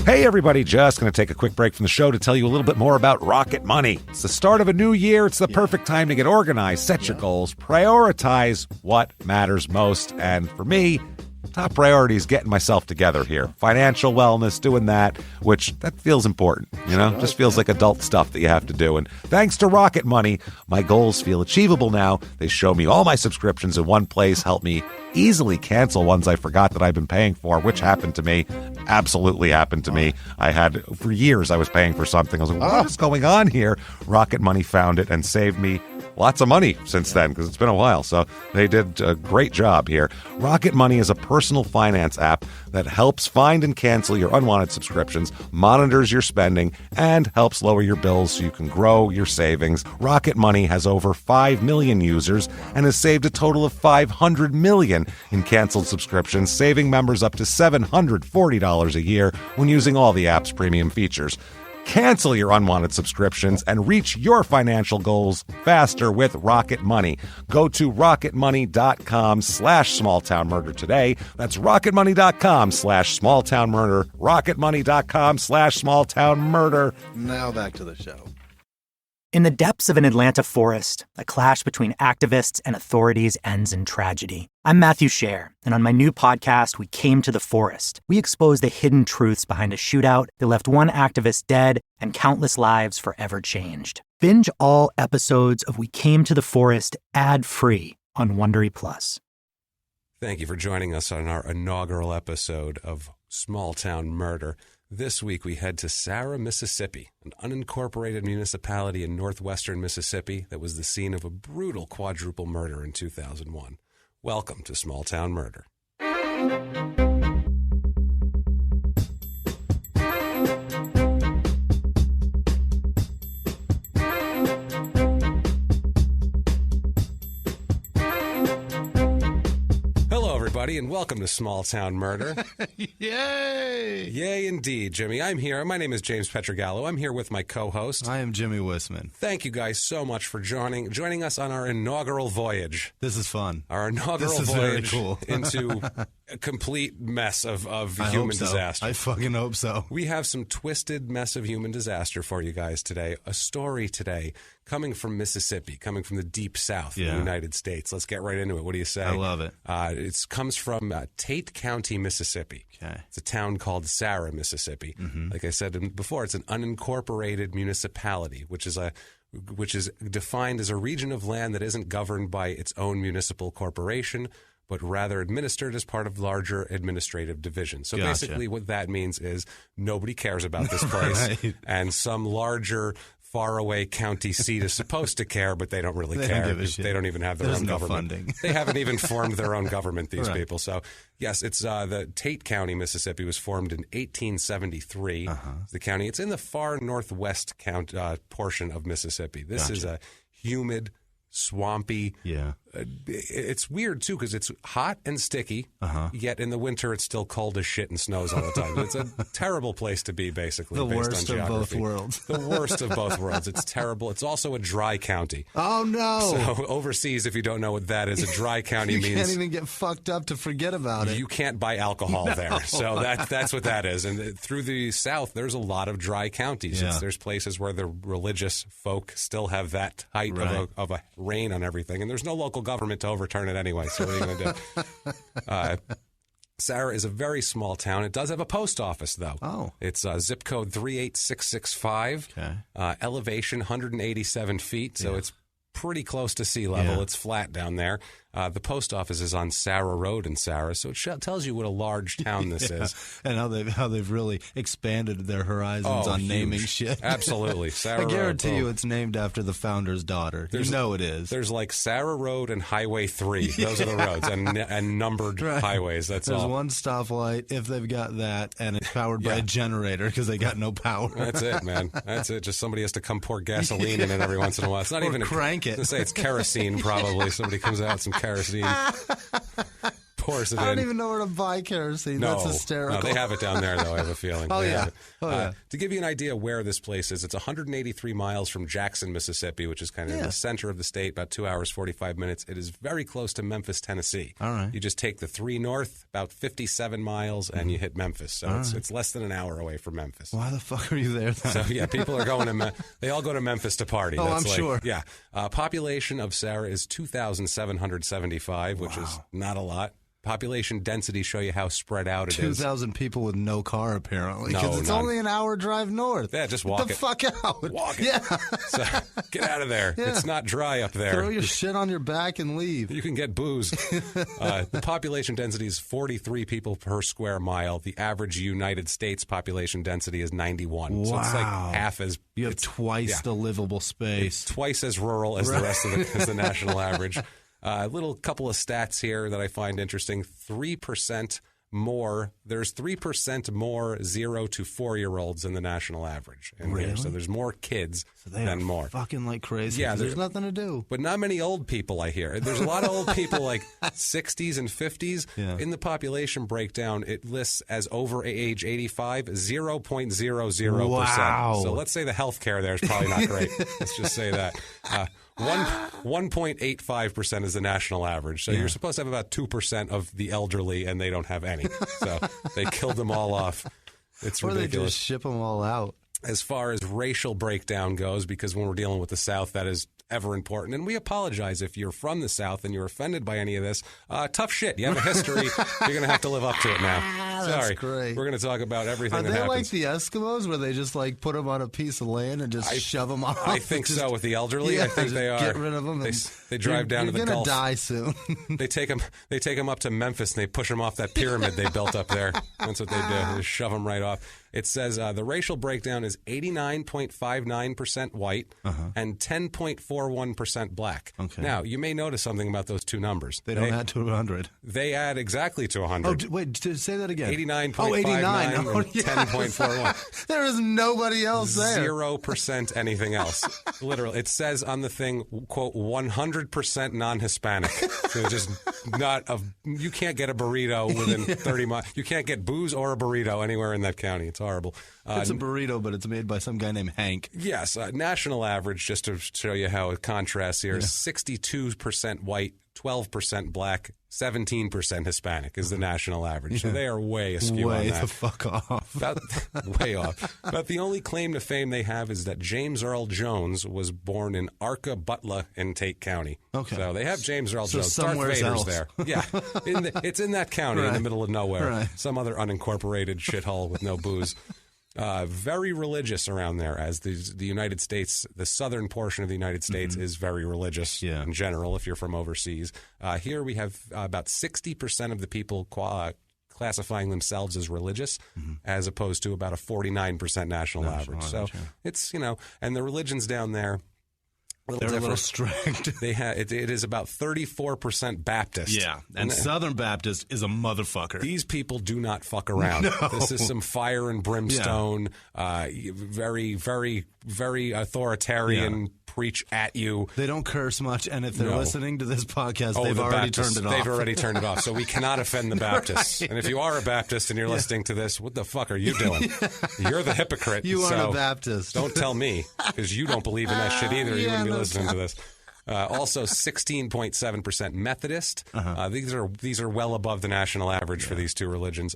Hey everybody, just going to take a quick break from the show to tell you a little bit more about Rocket Money. It's the start of a new year. It's the perfect time to get organized, set your goals, prioritize what matters most. And for me, top priority is getting myself together here. Financial wellness, doing that, which that feels important, you know? Just feels like adult stuff that you have to do. And thanks to Rocket Money, my goals feel achievable now. They show me all my subscriptions in one place, help me easily cancel ones I forgot that I've been paying for, which happened to me. Absolutely happened to me. For years, I was paying for something. I was like, what is going on here? Rocket Money found it and saved me lots of money since then, because it's been a while. So they did a great job here. Rocket Money is a personal finance app that helps find and cancel your unwanted subscriptions, monitors your spending, and helps lower your bills so you can grow your savings. Rocket Money has over 5 million users and has saved a total of $500 million in canceled subscriptions, saving members up to $740 a year when using all the app's premium features. Cancel your unwanted subscriptions and reach your financial goals faster with Rocket Money. Go to rocketmoney.com/smalltownmurder today. That's rocketmoney.com/smalltownmurder. rocketmoney.com/smalltownmurder. Now back to the show. In the depths of an Atlanta forest, a clash between activists and authorities ends in tragedy. I'm Matthew Scher, and on my new podcast, We Came to the Forest, we expose the hidden truths behind a shootout that left one activist dead and countless lives forever changed. Binge all episodes of We Came to the Forest ad-free on Wondery Plus. Thank you for joining us on our inaugural episode of Small Town Murder. This week, we head to Sarah, Mississippi, an unincorporated municipality in northwestern Mississippi that was the scene of a brutal quadruple murder in 2001. Welcome to Small Town Murder. And welcome to Small Town Murder. Yay! Yay indeed, Jimmy. I'm here. My name is James Pietragallo. I'm here with my co-host. I am Jimmy Whisman. Thank you guys so much for joining us on our inaugural voyage. This is fun. Our inaugural voyage very cool. into a complete mess of human disaster. I fucking hope so. We have some twisted mess of human disaster for you guys today. A story today coming from Mississippi, coming from the deep south of the United States. Let's get right into it. What do you say? I love it. It comes from Tate County, Mississippi. Okay. It's a town called Sarah, Mississippi. Mm-hmm. Like I said before, it's an unincorporated municipality, which is defined as a region of land that isn't governed by its own municipal corporation, but rather administered as part of larger administrative divisions. So basically what that means is nobody cares about this place, right. And some larger faraway county seat is supposed to care, but they don't really care. They don't even have their own government. Funding. They haven't even formed their own government, these people. So, yes, it's the Tate County, Mississippi, was formed in 1873. The county. It's in the far northwest portion of Mississippi. This is a humid, swampy. Yeah. It's weird, too, because it's hot and sticky, yet in the winter it's still cold as shit and snows all the time. It's a terrible place to be, basically, the based worst on geography. Of both worlds. The worst of both worlds. It's terrible. It's also a dry county. Oh, no. So overseas, if you don't know what that is, a dry county means... You can't even get fucked up to forget about it. You can't buy alcohol there. So that's what that is. And through the South, there's a lot of dry counties. Yeah. There's places where the religious folk still have that height of a reign on everything. And there's no local government to overturn it anyway, so what are you going to do? Sarah is a very small town. It does have a post office, though. Oh. It's zip code 38665, elevation 187 feet, so it's pretty close to sea level. It's flat down there. The post office is on Sarah Road in Sarah, so it tells you what a large town this is. And how they've really expanded their horizons on naming shit. Absolutely. Sarah I guarantee Road. you it's named after the founder's daughter. You know it is. There's like Sarah Road and Highway 3. Those are the roads and numbered highways. There's one stoplight if they've got that, and it's powered by a generator because they got no power. That's it, man. That's it. Just somebody has to come pour gasoline in it every once in a while. It's not even crank it. I was going to say it's kerosene probably. Somebody comes out with some kerosene. pours it in. I don't even know where to buy kerosene. That's hysterical. No, they have it down there, though, I have a feeling. Yeah. To give you an idea where this place is, it's 183 miles from Jackson, Mississippi, which is kind of in the center of the state, about 2 hours, 45 minutes. It is very close to Memphis, Tennessee. All right. You just take the 3 north, about 57 miles, and you hit Memphis. So it's less than an hour away from Memphis. Why the fuck are you there then? So, yeah, people are going to they all go to Memphis to party. Oh, I'm sure. Yeah. Population of Sarah is 2,775, which is not a lot. Population density show you how spread out it is. 2,000 people with no car, apparently. Because it's none. only an hour drive north. Yeah, just walk Get the fuck out. Walk it. Yeah. So, get out of there. Yeah. It's not dry up there. Throw your shit on your back and leave. You can get booze. The population density is 43 people per square mile. The average United States population density is 91. Wow. So it's like half as... You have twice the livable space. Twice as rural as the rest of as the national average. A little couple of stats here that I find interesting. 3% more. There's 3% more 0 to 4-year-olds in the national average. Here. So there's more kids than more. Fucking like crazy. Yeah, there's nothing to do. But not many old people, I hear. There's a lot of old people like 60s and 50s. Yeah. In the population breakdown, it lists as over age 85, 0.00%. Wow. So let's say the health care there is probably not great. Let's just say that. 1.85% is the national average. So you're supposed to have about 2% of the elderly, and they don't have any. So they killed them all off. It's ridiculous. Or they just ship them all out. As far as racial breakdown goes, because when we're dealing with the South, that is ever important. And we apologize if you're from the South and you're offended by any of this. Tough shit. You have a history. You're going to have to live up to it now. That's Sorry. great. We're going to talk about everything Are that they happens. like the Eskimos where they just like put them on a piece of land and just shove them off? I think so with the elderly. Yeah, I think they are. Get rid of them. They drive down to the Gulf. You're going to die soon. They take them up to Memphis and they push them off that pyramid they built up there. That's what they do. They just shove them right off. It says the racial breakdown is 89.59% white and 10.41% black. Okay. Now, you may notice something about those two numbers. They don't add to 100. They add exactly to 100. Oh, wait, say that again. 89.59 89. and 10.41. There is nobody else there. 0% anything else. Literally. It says on the thing, quote, 100% non-Hispanic. So just you can't get a burrito within 30 miles. You can't get booze or a burrito anywhere in that county. It's horrible. It's a burrito, but it's made by some guy named Hank. Yes. National average, just to show you how it contrasts here, is 62% white, 12% black, 17% Hispanic is the national average. So they are way askew on that. Way the fuck off. Way off. But the only claim to fame they have is that James Earl Jones was born in Arca Butler in Tate County. Okay. So they have James Earl Jones. Darth somewhere Vader's else. there. Yeah. It's in that county in the middle of nowhere. Right. Some other unincorporated shithole with no booze. Very religious around there, as the United States, the southern portion of the United States is very religious in general, if you're from overseas. Here we have about 60% of the people classifying themselves as religious, as opposed to about a 49% national average. So it's, and the religions down there, They're a little strict. It is about 34% Baptist. Yeah, and Southern Baptist is a motherfucker. These people do not fuck around. No. This is some fire and brimstone, very, very, very authoritarian, preach at you. They don't curse much, and if they're listening to this podcast, they've the already Baptists, turned it off. They've already turned it off, so we cannot offend the Baptists. Right. And if you are a Baptist and you're listening to this, what the fuck are you doing? You're the hypocrite. You aren't a Baptist. Don't tell me, because you don't believe in that shit either. You wouldn't be listening to this. Also, 16.7% Methodist. These are well above the national average for these two religions.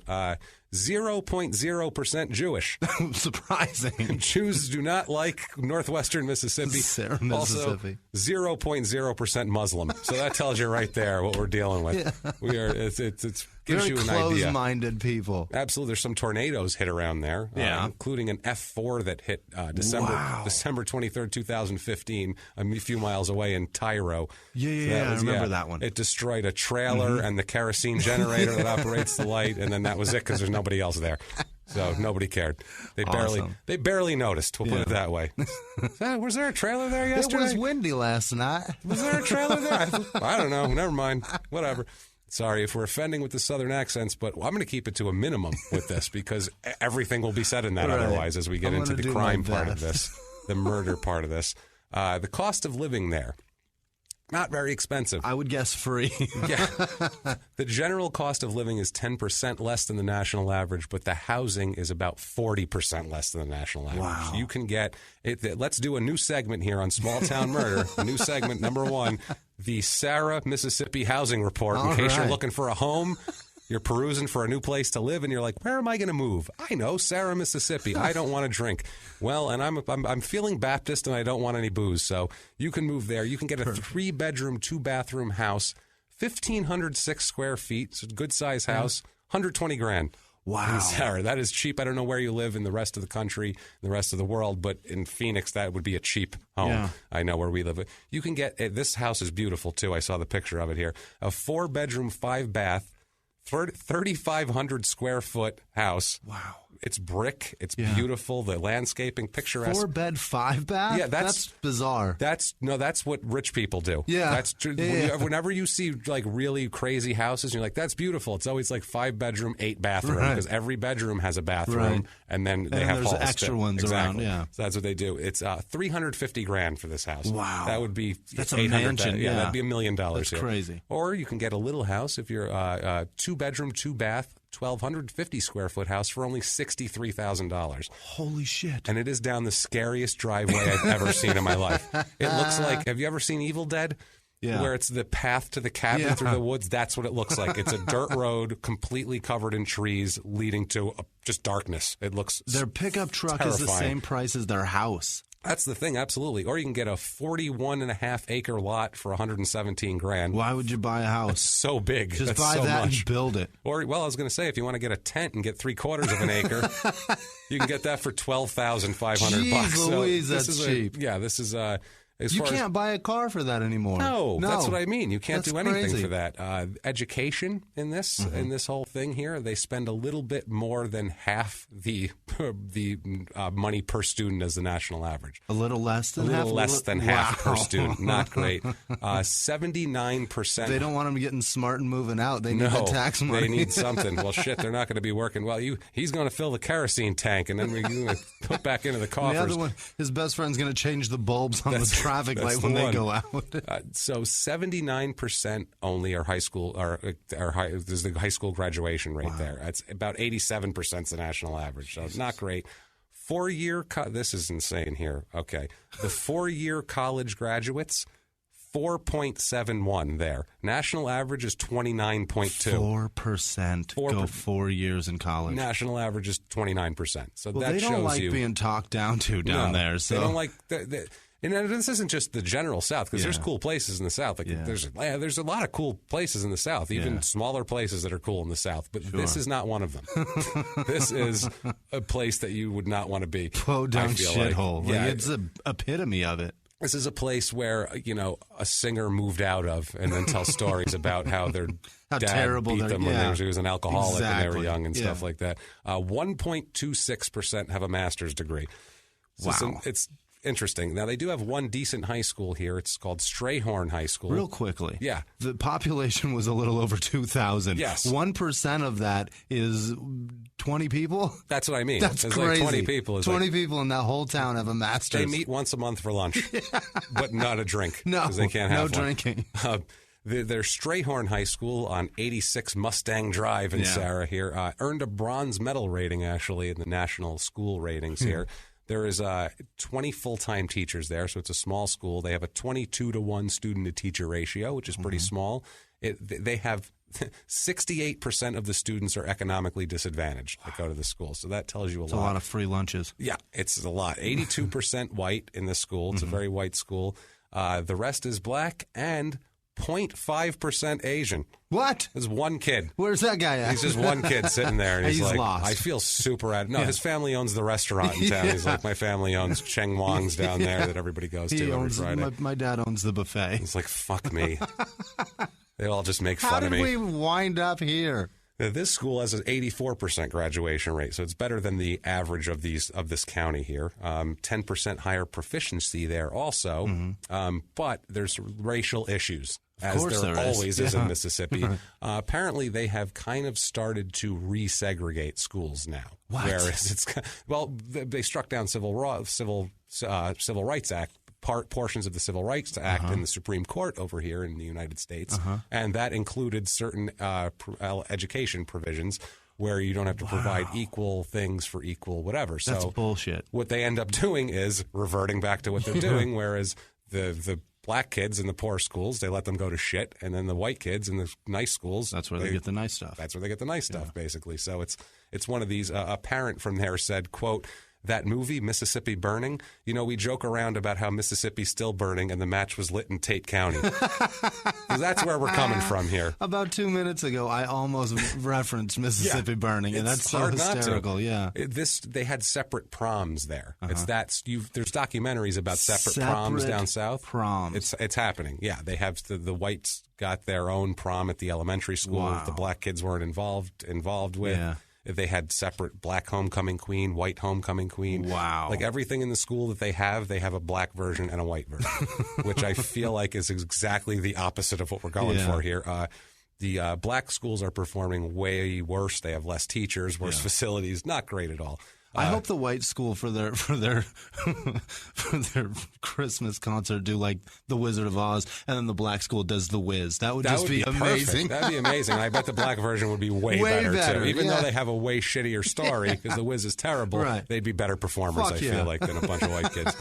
0.0% Jewish. Surprising. Jews do not like northwestern Mississippi. Mississippi. Also, 0.0% Muslim. So that tells you right there what we're dealing with. Yeah. We are. It gives very you an idea. Close-minded people. Absolutely. There's some tornadoes hit around there, including an F4 that hit December 23rd, 2015, a few miles away in Tyro. I remember that one. It destroyed a trailer and the kerosene generator that operates the light, and then that was it because there's nobody else there. So nobody cared. They barely noticed. We'll put it that way. Was there a trailer there yesterday? It was windy last night. Was there a trailer there? I don't know. Never mind. Whatever. Sorry if we're offending with the southern accents, but I'm going to keep it to a minimum with this because everything will be said in that otherwise as we get into the crime part of this, the murder part of this. The cost of living there. not very expensive. I would guess free. Yeah. The general cost of living is 10% less than the national average, but the housing is about 40% less than the national average. Wow. You can get it. Let's do a new segment here on Small Town Murder. A new segment, number 1, the Sarah, Mississippi Housing Report. In case you're looking for a home, you're perusing for a new place to live, and you're like, where am I going to move? I know, Sarah, Mississippi. I don't want to drink. Well, and I'm feeling Baptist, and I don't want any booze, so you can move there. You can get a 3-bedroom, 2-bathroom house, 1,506 square feet. It's a good-sized house, $120,000. Wow. Sarah, that is cheap. I don't know where you live in the rest of the country, in the rest of the world, but in Phoenix, that would be a cheap home. Yeah. I know where we live. You can get, this house is beautiful, too. I saw the picture of it here. A 4-bedroom, 5-bath, 3,500 square foot house. Wow. It's brick. It's beautiful. The landscaping, picturesque. 4-bed, 5-bath? Yeah, that's bizarre. That's what rich people do. Yeah. That's true. Whenever you see like really crazy houses, you're like, that's beautiful. It's always like 5-bedroom, 8-bathroom because every bedroom has a bathroom, and then they have there's halls extra ones around. Yeah, so that's what they do. It's $350,000 for this house. Wow, that would be that's a mansion. Yeah, that'd be $1 million. That's here. Crazy. Or you can get a little house if you're 2-bedroom, 2-bath. 1,250 square foot house for only $63,000. Holy shit. And it is down the scariest driveway I've ever seen in my life. It looks like, have you ever seen Evil Dead? Yeah. Where it's the path to the cabin through the woods. That's what it looks like. It's a dirt road completely covered in trees leading to just darkness. It looks Their pickup truck terrifying. is the same price as their house. That's the thing, absolutely. Or you can get a 41.5 acre lot for $117,000. Why would you buy a house? That's so big. Just That's buy so that much. and build it. Or, well, I was going to say, if you want to get a tent and get 3/4 of an acre, you can get that for $12,500. Jeez Louise, that's cheap. This is You can't buy a car for that anymore. No, that's what I mean. You can't do anything crazy. for that. Education in this whole thing here, they spend a little bit more than half the money per student as the national average. A little less than half? A little less than half per student. Not great. 79%. They don't want them getting smart and moving out. They need the tax money. They need something. Well, shit, they're not going to be working. Well, he's going to fill the kerosene tank, and then we're going to put back into the coffers. The other one, his best friend's going to change the bulbs on the traffic light when they go out. So 79% only are high school. There's the high school graduation rate there. That's about 87% is the national average. So not great. 4-year. This is insane here. Okay, the 4-year college graduates. 4.71 there. National average is 29.2. 4% go 4 years in college. National average is 29%. So that they shows don't like you being talked down to down there. So they don't like. And this isn't just the general South, because there's cool places in the South. Like there's a lot of cool places in the South, even smaller places that are cool in the South. But this is not one of them. This is a place that you would not want to be. Down shithole. Like. Yeah, it's the epitome of it. This is a place where, a singer moved out of and then tells stories about how their dad beat them when he was an alcoholic when they were young and stuff like that. 1.26% have a master's degree. So wow. It's interesting. Now, they do have one decent high school here. It's called Strayhorn High School. Real quickly. Yeah. The population was a little over 2,000. Yes. 1% of that is 20 people? That's what I mean. That's it's crazy. Like 20 people. 20 people in that whole town have a master's. They meet once a month for lunch, but not a drink. No, because they can't have no drinking. Their Strayhorn High School on 86 Mustang Drive in Sarah here earned a bronze medal rating, actually, in the national school ratings here. There is 20 full-time teachers there, so it's a small school. They have a 22-to-1 student-to-teacher ratio, which is pretty small. They have 68% of the students are economically disadvantaged that go to the school, so that tells you a lot. It's a lot of free lunches. Yeah, it's a lot. 82% white in this school. It's a very white school. The rest is black and 0.5% Asian. What? There's one kid. Where's that guy at? He's just one kid sitting there. And he's like, lost. I feel super at. No, his family owns the restaurant in town. He's like, my family owns Cheng Wong's down there that everybody goes to every Friday. My dad owns the buffet. He's like, fuck me. They all just make fun of me. How did we wind up here? This school has an 84% graduation rate, so it's better than the average of this county here. 10% higher proficiency there also, but there's racial issues, as there always is in Mississippi. Apparently, they have kind of started to resegregate schools now. What? Whereas they struck down Civil Rights Act portions of the Civil Rights Act in the Supreme Court over here in the United States, and that included certain education provisions where you don't have to provide equal things for equal whatever. That's so bullshit. What they end up doing is reverting back to what they're doing, whereas the black kids in the poor schools, they let them go to shit, and then the white kids in the nice schools, that's where they get the nice stuff. That's where they get the nice stuff, basically. So it's one of these. A parent from there said, quote, "That movie, Mississippi Burning, we joke around about how Mississippi's still burning and the match was lit in Tate County." 'Cause that's where we're coming from here. About 2 minutes ago, I almost referenced Mississippi Burning, and that's so hysterical. Yeah, they had separate proms there. It's there's documentaries about separate proms down south. Proms. It's happening. Yeah, they have the whites got their own prom at the elementary school. Wow. The black kids weren't involved with. Yeah. They had separate black homecoming queen, white homecoming queen. Wow. Like everything in the school that they have a black version and a white version, which I feel like is exactly the opposite of what we're going for here. The black schools are performing way worse. They have less teachers, worse facilities, not great at all. I hope the white school for their for their Christmas concert do like the Wizard of Oz, and then the black school does the Wiz. That would be amazing. That'd be amazing. I bet the black version would be way better too. Even though they have a way shittier story because the Wiz is terrible, they'd be better performers. I feel like than a bunch of white kids.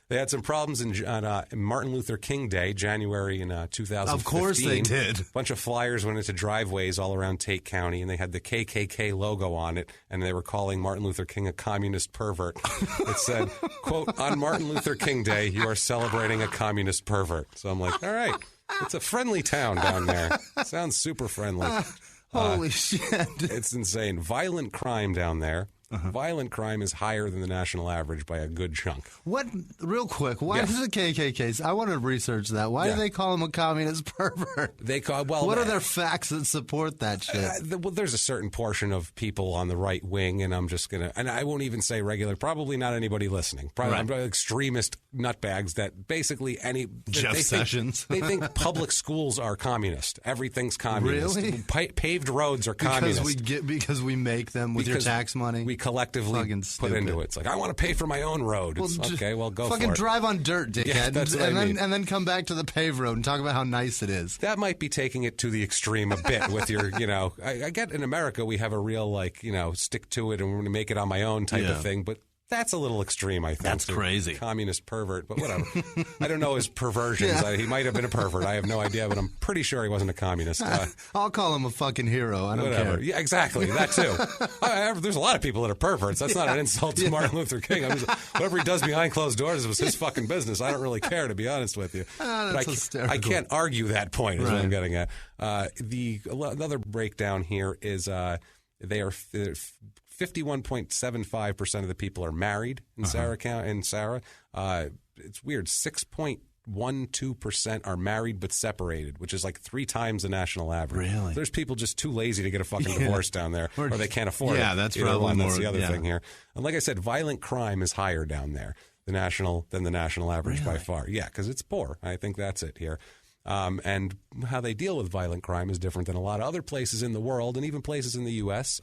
They had some problems on Martin Luther King Day, January in 2015. Of course they did. A bunch of flyers went into driveways all around Tate County, and they had the KKK logo on it, and they were calling Martin Luther King a communist pervert. It said, quote, "On Martin Luther King Day, you are celebrating a communist pervert." So I'm like, all right, it's a friendly town down there. Sounds super friendly. Holy shit. It's insane. Violent crime down there. Violent crime is higher than the national average by a good chunk. Real quick, why is the KKK? I want to research that. Why do they call him a communist pervert? What are their facts that support that shit? Well, there's a certain portion of people on the right wing, and and I won't even say regular, probably not anybody listening. Probably extremist nutbags that basically Sessions. They think public schools are communist. Everything's communist. Really? Paved roads are communist. Because we make them with your tax money? We collectively put into it. It's like, I want to pay for my own road. Go for it. Drive on dirt, dickhead. Yeah, that's what I mean. And then come back to the paved road and talk about how nice it is. That might be taking it to the extreme a bit with your, I get in America we have a real, stick to it and we're going to make it on my own type of thing, but that's a little extreme, I think. That's crazy. Communist pervert, but whatever. I don't know his perversions. He might have been a pervert. I have no idea, but I'm pretty sure he wasn't a communist. I'll call him a fucking hero. I don't care. Yeah, exactly. That too. There's a lot of people that are perverts. That's not an insult to Martin Luther King. Whatever he does behind closed doors was his fucking business. I don't really care, to be honest with you. I can't argue that point, is what I'm getting at. Another breakdown here is they are 51.75% of the people are married in Sarah County. It's weird. 6.12% are married but separated, which is like 3 times the national average. Really? There's people just too lazy to get a fucking divorce down there, or they can't afford it. Yeah, that's probably more. That's the other thing here. And like I said, violent crime is higher down there than the national average by far. Yeah, because it's poor. I think that's it here. And how they deal with violent crime is different than a lot of other places in the world, and even places in the U.S.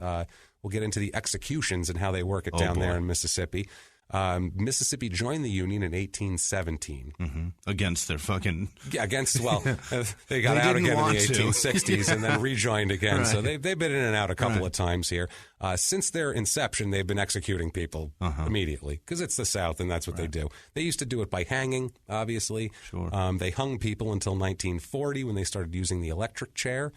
We'll get into the executions and how they work it down there in Mississippi. Mississippi joined the Union in 1817. Against their fucking... Yeah, they got out again in the 1860s and then rejoined again. Right. So they've been in and out a couple of times here. Since their inception, they've been executing people immediately because it's the South and that's what they do. They used to do it by hanging, obviously. Sure. They hung people until 1940 when they started using the electric chair.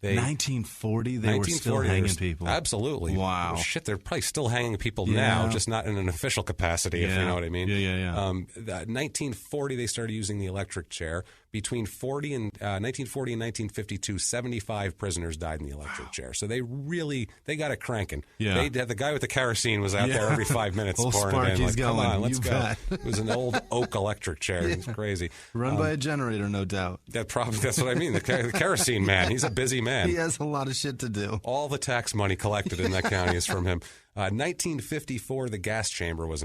1940, they were still hanging people. Absolutely. Wow. Shit, they're probably still hanging people now, just not in an official capacity, if you know what I mean. Yeah. 1940, they started using the electric chair. Between 1940 and 1952, 75 prisoners died in the electric chair. So they got it cranking. Yeah. The guy with the kerosene was out there every 5 minutes Old pouring Sparky's it in. Like, come on, let's go. Bet. It was an old oak electric chair. It was crazy. Run by a generator, no doubt. That's what I mean. The kerosene man. He's a busy man. He has a lot of shit to do. All the tax money collected in that county is from him. 1954, the gas chamber was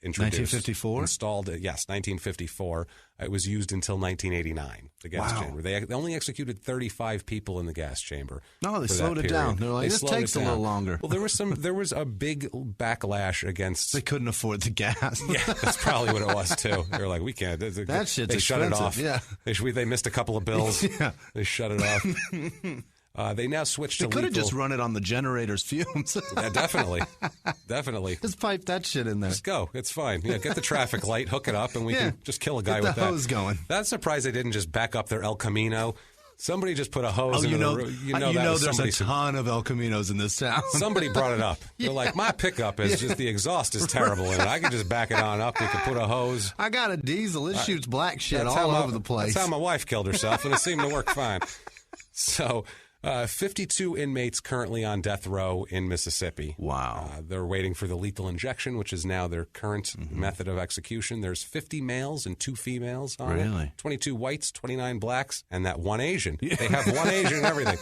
introduced. 1954? Installed, yes, 1954. It was used until 1989, the gas chamber. They only executed 35 people in the gas chamber. No, they slowed it down. They're like, this takes a little longer. Well, there was a big backlash against... They couldn't afford the gas. Yeah, that's probably what it was, too. They were like, we can't. That shit's They shut expensive. it off. Yeah. They missed a couple of bills. Yeah. They shut it off. They now switched to They could have just run it on the generator's fumes. Yeah, definitely. Definitely. Just pipe that shit in there. Just go. It's fine. Yeah, get the traffic light, hook it up, and we can just kill a guy with that. Get the hose going. That's surprised they didn't just back up their El Camino. Somebody just put a hose in the road. You know there's a ton of El Caminos in this town. Somebody brought it up. They're like, my pickup is just, the exhaust is terrible in it. I can just back it on up. We can put a hose. I got a diesel. It shoots black shit all over the place. That's how my wife killed herself, and it seemed to work fine. So... 52 inmates currently on death row in Mississippi. Wow. They're waiting for the lethal injection, which is now their current method of execution. There's 50 males and 2 females on it. 22 whites, 29 blacks, and that one Asian. Yeah. They have one Asian and everything.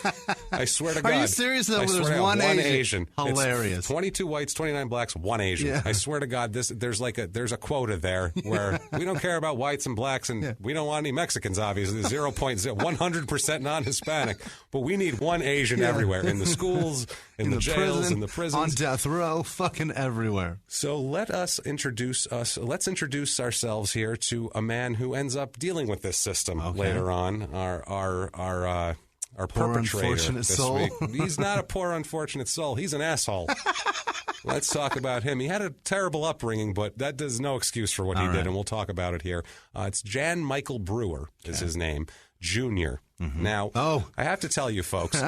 I swear to God. Are you serious? There's one Asian. Hilarious. It's 22 whites, 29 blacks, one Asian. Yeah. I swear to God, there's a quota there where we don't care about whites and blacks, and we don't want any Mexicans, obviously. 100% non-Hispanic. But we need one Asian everywhere, in the schools, in the jails, prison, in the prisons. On death row, fucking everywhere. So let's introduce ourselves here to a man who ends up dealing with this system later on, our poor perpetrator unfortunate this soul. week. He's not a poor unfortunate soul. He's an asshole. Let's talk about him. He had a terrible upbringing, but that does no excuse for what he did, and we'll talk about it here. It's Jan Michael Brewer is his name, Jr. Now, I have to tell you, folks,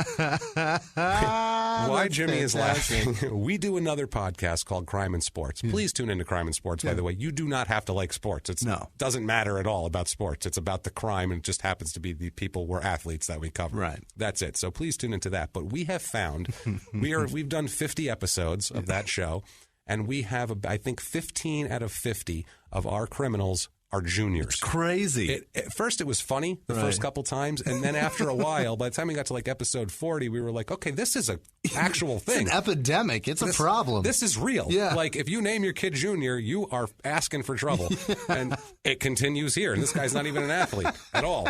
why Jimmy is laughing. We do another podcast called Crime and Sports. Please tune into Crime and Sports, by the way. You do not have to like sports. It doesn't matter at all about sports. It's about the crime, and it just happens to be the people we're athletes that we cover. Right. That's it. So please tune into that. But we have found, we've done 50 episodes of that show, and we have, I think, 15 out of 50 of our criminals are juniors. It's crazy. At first, it was funny the first couple times, and then after a while, by the time we got to like episode 40, we were like, okay, this is an actual thing. It's an epidemic. It's a problem. This is real. Yeah. Like, if you name your kid Junior, you are asking for trouble. And it continues here. And this guy's not even an athlete at all.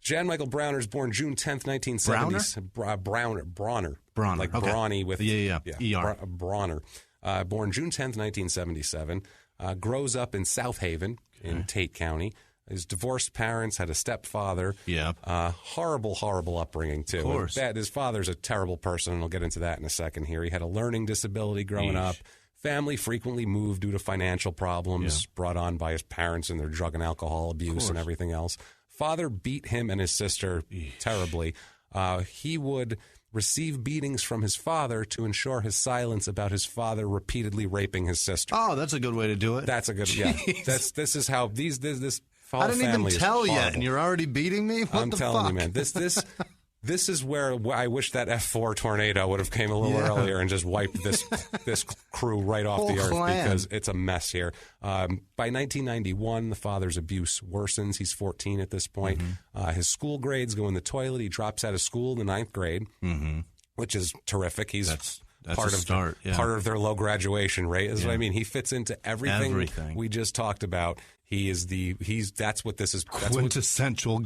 Jan Michael Browner is born June 10th, 1970. Brawner. Like brawny with... ER. Brawner. Born June 10th, 1977. Grows up in South Haven in Tate County. His divorced parents, had a stepfather. Yeah. Horrible upbringing, too. Of course. His father's a terrible person, and I'll get into that in a second here. He had a learning disability growing up. Family frequently moved due to financial problems brought on by his parents and their drug and alcohol abuse and everything else. Father beat him and his sister terribly. He would receive beatings from his father to ensure his silence about his father repeatedly raping his sister. Oh, that's a good way to do it. That's a good, This is how this whole I didn't even family tell is yet, and you're already beating me? I'm telling you, man. This is where I wish that F4 tornado would have came a little earlier and just wiped this crew right off the earth because it's a mess here. By 1991, the father's abuse worsens. He's 14 at this point. His school grades go in the toilet. He drops out of school in the 9th grade, which is terrific. He's that's part a of start. Part of their low graduation rate. Is what I mean. He fits into everything we just talked about. That's what this is. Quintessential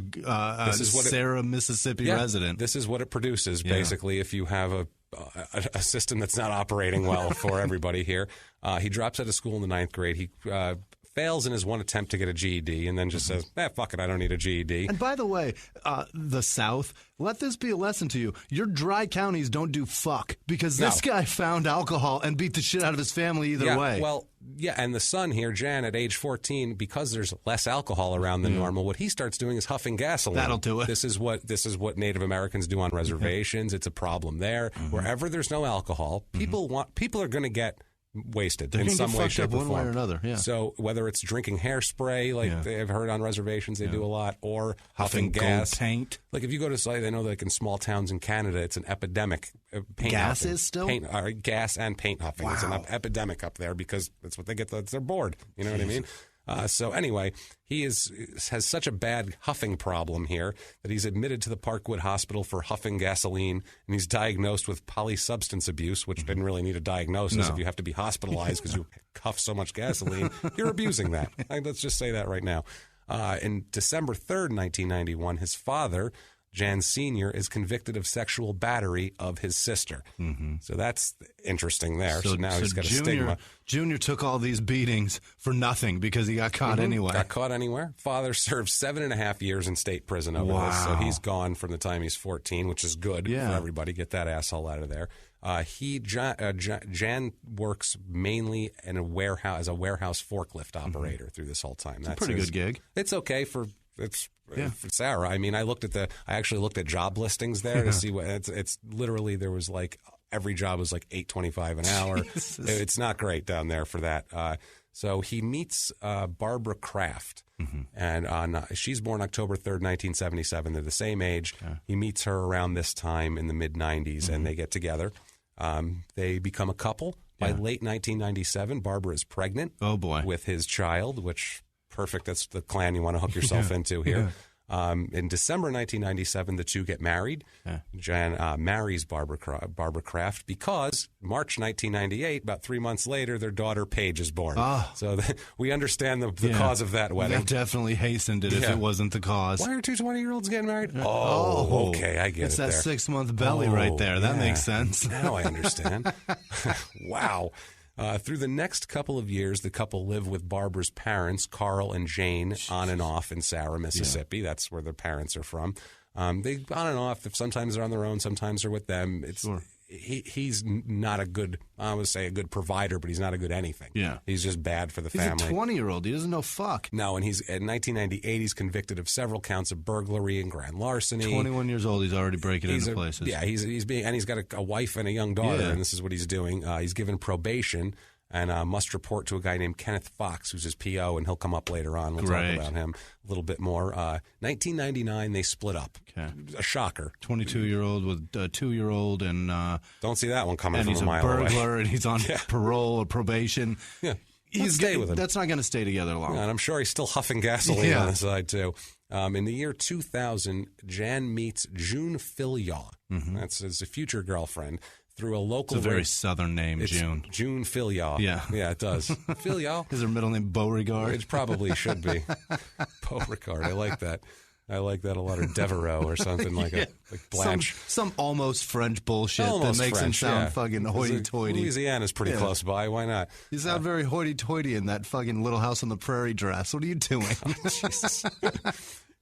Sarah, Mississippi resident. This is what it produces, basically, if you have a system that's not operating well for everybody here. He drops out of school in the 9th grade. He fails in his one attempt to get a GED and then just says, fuck it, I don't need a GED. And by the way, the South, let this be a lesson to you. Your dry counties don't do fuck because this guy found alcohol and beat the shit out of his family either way. Well, and the son here, Jan, at age 14, because there's less alcohol around than normal, what he starts doing is huffing gasoline. That'll do it. This is what Native Americans do on reservations. It's a problem there. Wherever there's no alcohol, people are going to get wasted in some way, shape, or form. One way or another. Yeah. So whether it's drinking hairspray, like they've heard on reservations, they do a lot, or huffing gas. Paint. Like if you go to, I know like in small towns in Canada, it's an epidemic. Paint gas huffing. is still? Gas and paint huffing. Wow. It's an epidemic up there because that's what they get. They're bored. You know what I mean? So anyway, he has such a bad huffing problem here that he's admitted to the Parkwood Hospital for huffing gasoline, and he's diagnosed with polysubstance abuse, which didn't really need a diagnosis. If you have to be hospitalized because you huff so much gasoline, you're abusing that. Let's just say that right now. In December 3rd, 1991, his father, Jan Sr., is convicted of sexual battery of his sister. So that's interesting there. So now he's got a stigma. Junior took all these beatings for nothing because he got caught anyway. Got caught anywhere. Father served 7.5 years in state prison over this. So he's gone from the time he's 14, which is good for everybody. Get that asshole out of there. Jan works mainly in a warehouse as a warehouse forklift operator through this whole time. That's a pretty good gig. It's okay for Sarah. I mean, I actually looked at job listings there to see what it's literally there was like every job was like $8.25 an hour. It's not great down there for that. So he meets Barbara Kraft, and she's born October 3rd, 1977. They're the same age. He meets her around this time in the mid-'90s, and they get together. They become a couple. By late 1997, Barbara is pregnant. Oh, boy. With his child, which, perfect. That's the clan you want to hook yourself into here. In December 1997, the two get married. Jan marries Barbara Kraft because March 1998, about 3 months later, their daughter Paige is born. So we understand the cause of that wedding. That definitely hastened it if it wasn't the cause. Why are two 20-year-olds getting married? Oh, okay, I get it's it. It's that 6-month belly right there. That makes sense. Now I understand. Wow. Through the next couple of years, the couple live with Barbara's parents, Carl and Jane, on and off in Sarah, Mississippi. That's where their parents are from. They on and off. Sometimes they're on their own. Sometimes they're with them. He's not a good, I would say a good provider, but he's not a good anything. He's just bad for the family. He's a 20-year-old. He doesn't know fuck. No, and in 1998, he's convicted of several counts of burglary and grand larceny. 21 years old. He's already breaking into places. Yeah, he's got a wife and a young daughter, and this is what he's doing. He's given probation and must report to a guy named Kenneth Fox, who's his PO, and he'll come up later on. We'll talk about him a little bit more. 1999, they split up. A shocker. 22-year-old with a 2-year-old, and don't see that one coming from a mile away. And he's a burglar, and he's on parole or probation. He's stay with him. That's not going to stay together long. And I'm sure he's still huffing gasoline on the side, too. In the year 2000, Jan meets June Filyaw. That's his future girlfriend. Through a local... It's a very southern name, June. June Filyaw. Yeah, it does. Filyaw. Is her middle name Beauregard? It probably should be. Beauregard. I like that. I like that a lot. Or Devereaux or something like Blanche. Some almost French bullshit that makes him sound fucking hoity-toity. Louisiana's pretty close by. Why not? You sound very hoity-toity in that fucking Little House on the Prairie dress. What are you doing? Jesus.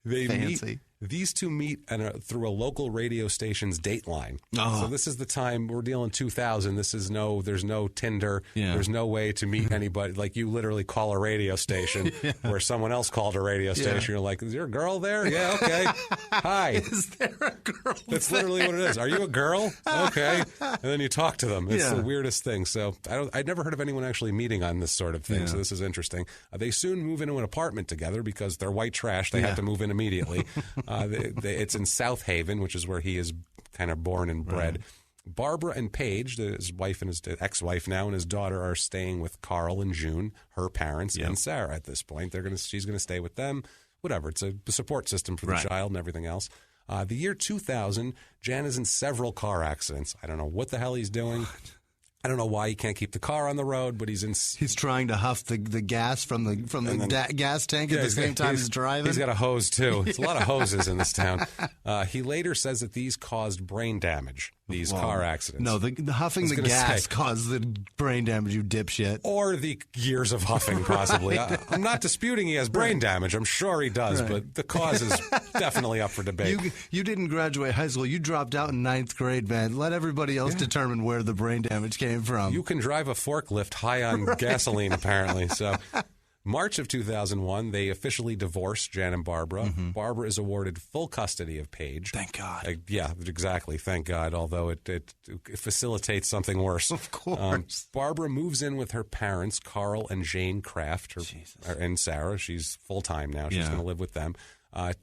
Fancy. These two meet through a local radio station's Dateline. So this is the time we're dealing 2000. There's no Tinder. There's no way to meet anybody. Like you literally call a radio station where someone else called a radio station. You're like, is there a girl there? Yeah, okay. Hi. Is there a girl? That's literally what it is. Are you a girl? Okay. And then you talk to them. It's the weirdest thing. So I'd never heard of anyone actually meeting on this sort of thing. So this is interesting. They soon move into an apartment together because they're white trash. They have to move in immediately. It's in South Haven, which is where he is kind of born and bred. Right. Barbara and Paige, his wife and his ex-wife now, and his daughter are staying with Carl and June, her parents, and Sarah at this point. She's going to stay with them. Whatever. It's a support system for the child and everything else. The year 2000, Jan is in several car accidents. I don't know what the hell he's doing. I don't know why he can't keep the car on the road, but he's trying to huff the gas from the gas tank at the same time he's driving. He's got a hose too. There's a lot of hoses in this town. He later says that these caused brain damage. These car accidents. No, the huffing the gas caused the brain damage, you dipshit. Or the years of huffing, possibly. I'm not disputing he has brain damage. I'm sure he does, but the cause is definitely up for debate. You didn't graduate high school. You dropped out in 9th grade, man. Let everybody else determine where the brain damage came from. You can drive a forklift high on gasoline, apparently. So, March of 2001, they officially divorced Jan and Barbara. Barbara is awarded full custody of Paige. Thank God. Yeah, exactly. Thank God, although it facilitates something worse. Of course. Barbara moves in with her parents, Carl and Jane Kraft, and Sarah. She's full-time now. She's going to live with them.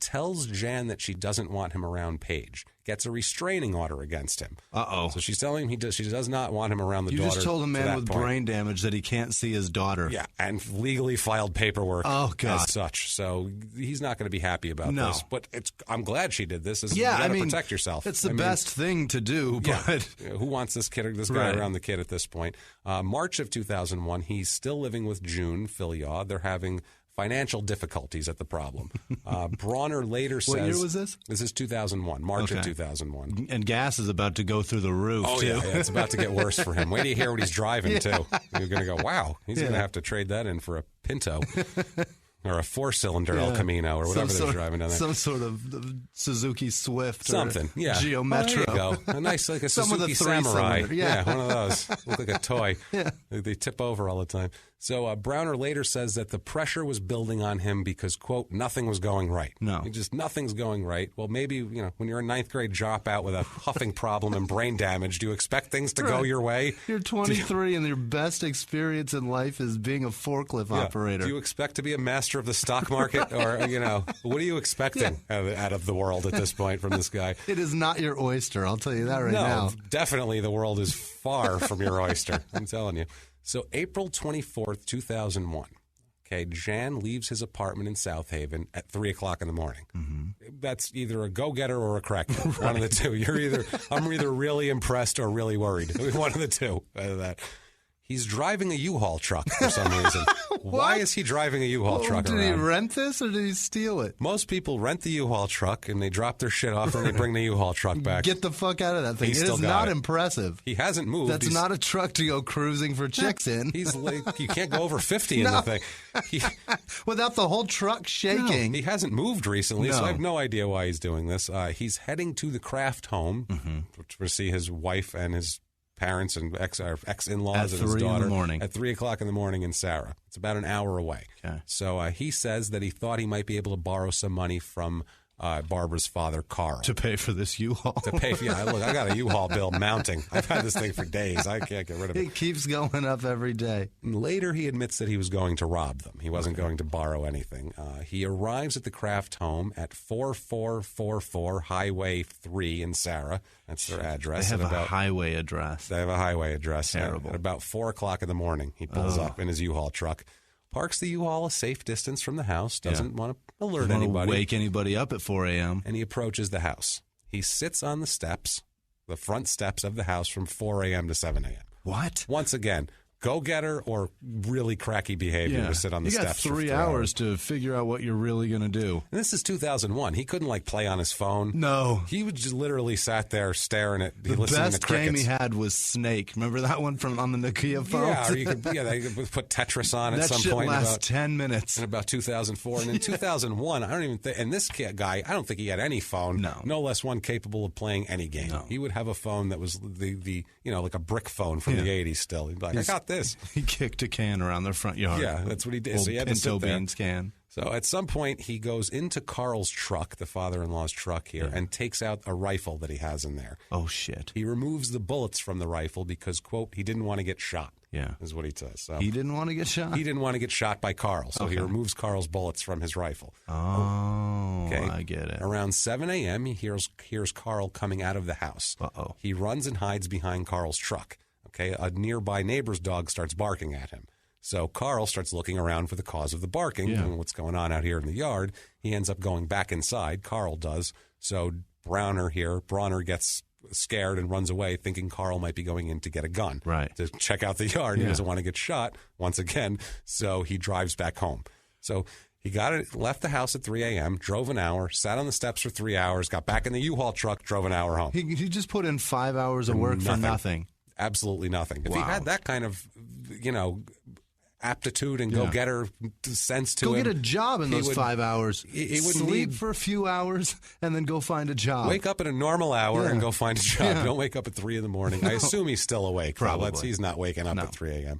tells Jan that she doesn't want him around Paige, gets a restraining order against him. Uh-oh. So she's telling him she does not want him around the daughter. You just told a man with point. brain damage that he can't see his daughter. Yeah, and legally filed paperwork God. as such. So he's not going to be happy about this. But I'm glad she did this. You got to protect yourself. It's the best thing to do, but... Who wants this kid or this guy around the kid at this point? March of 2001, he's still living with June Filiaw. They're having financial difficulties at the problem. Bronner later says... What year was this? This is 2001, March of 2001. And gas is about to go through the roof, too. Yeah, it's about to get worse for him. Wait till you hear what he's driving, too. You're going to go, wow, he's going to have to trade that in for a Pinto. Or a four-cylinder El Camino, or whatever they're driving down there. Some sort of Suzuki Swift, something, or Geo Metro. There you go. A nice, like a Suzuki Samurai. Yeah, one of those. Look like a toy. They tip over all the time. So Browner later says that the pressure was building on him because, quote, nothing was going right. No. Just nothing's going right. Well, maybe, when you're a ninth grade dropout with a huffing problem and brain damage, do you expect things to go your way? You're 23 and your best experience in life is being a forklift operator. Do you expect to be a master of the stock market? Or, what are you expecting out of the world at this point from this guy? It is not your oyster, I'll tell you that now. No, definitely the world is far from your oyster. I'm telling you. So April 24th, 2001, Jan leaves his apartment in South Haven at 3 o'clock in the morning. Mm-hmm. That's either a go-getter or a crackhead. One of the two. I'm either really impressed or really worried. One of the two. That. He's driving a U-Haul truck for some reason. Why is he driving a U-Haul truck around? Did he rent this or did he steal it? Most people rent the U-Haul truck and they drop their shit off and they bring the U-Haul truck back. Get the fuck out of that thing. It is not impressive. He hasn't moved. That's not a truck to go cruising for chicks in. He's like, you can't go over 50 in the thing. Without the whole truck shaking. No, he hasn't moved recently, so I have no idea why he's doing this. He's heading to the Kraft home to see his wife and his parents and ex-in-laws and his daughter at 3 o'clock in the morning in Sarah. It's about an hour away. Okay. So he says that he thought he might be able to borrow some money from Barbara's father, Carl. To pay for this U-Haul. Look, I got a U-Haul bill mounting. I've had this thing for days. I can't get rid of it. It keeps going up every day. Later, he admits that he was going to rob them. He wasn't going to borrow anything. He arrives at the Kraft home at 4444 Highway 3 in Sarah. That's their address. They have a highway address. They have a highway address. Terrible. At about 4 o'clock in the morning, he pulls up in his U-Haul truck. Parks the U-Haul a safe distance from the house, doesn't want to alert anybody. Wake anybody up at 4 a.m. And he approaches the house. He sits on the steps, the front steps of the house from 4 a.m. to 7 a.m. What? Once again, go-getter or really cracky behavior to sit on the steps for 3 hours to figure out what you're really going to do. And this is 2001. He couldn't, play on his phone. No. He would just literally sat there staring at the best game he had was Snake. Remember that one from on the Nokia phone? Yeah, or they could put Tetris on at some point. That shit lasts 10 minutes. In about 2004. And in 2001, I don't even think, and this guy, I don't think he had any phone. No less one capable of playing any game. No. He would have a phone that was the like a brick phone from the 80s still. He'd be like, I got this. He kicked a can around their front yard. Yeah, that's what he did. Old so he had Pinto to sit there. Beans can. So at some point, he goes into Carl's truck, the father-in-law's truck here, and takes out a rifle that he has in there. Oh, shit. He removes the bullets from the rifle because, quote, he didn't want to get shot. Yeah. Is what he says. So he didn't want to get shot? He didn't want to get shot by Carl, so he removes Carl's bullets from his rifle. Oh, okay. I get it. Around 7 a.m., he hears Carl coming out of the house. Uh-oh. He runs and hides behind Carl's truck. Okay, a nearby neighbor's dog starts barking at him. So Carl starts looking around for the cause of the barking and what's going on out here in the yard. He ends up going back inside. Carl does. So Bronner gets scared and runs away, thinking Carl might be going in to get a gun. Right. To check out the yard. He doesn't want to get shot once again. So he drives back home. So he left the house at 3 a.m., drove an hour, sat on the steps for 3 hours, got back in the U-Haul truck, drove an hour home. He just put in 5 hours of work for nothing. Absolutely nothing. If he had that kind of, aptitude and go-getter sense to him. Go get a job in those 5 hours. He wouldn't sleep for a few hours and then go find a job. Wake up at a normal hour and go find a job. Don't wake up at 3 in the morning. I assume he's still awake. Probably. He's not waking up at 3 a.m.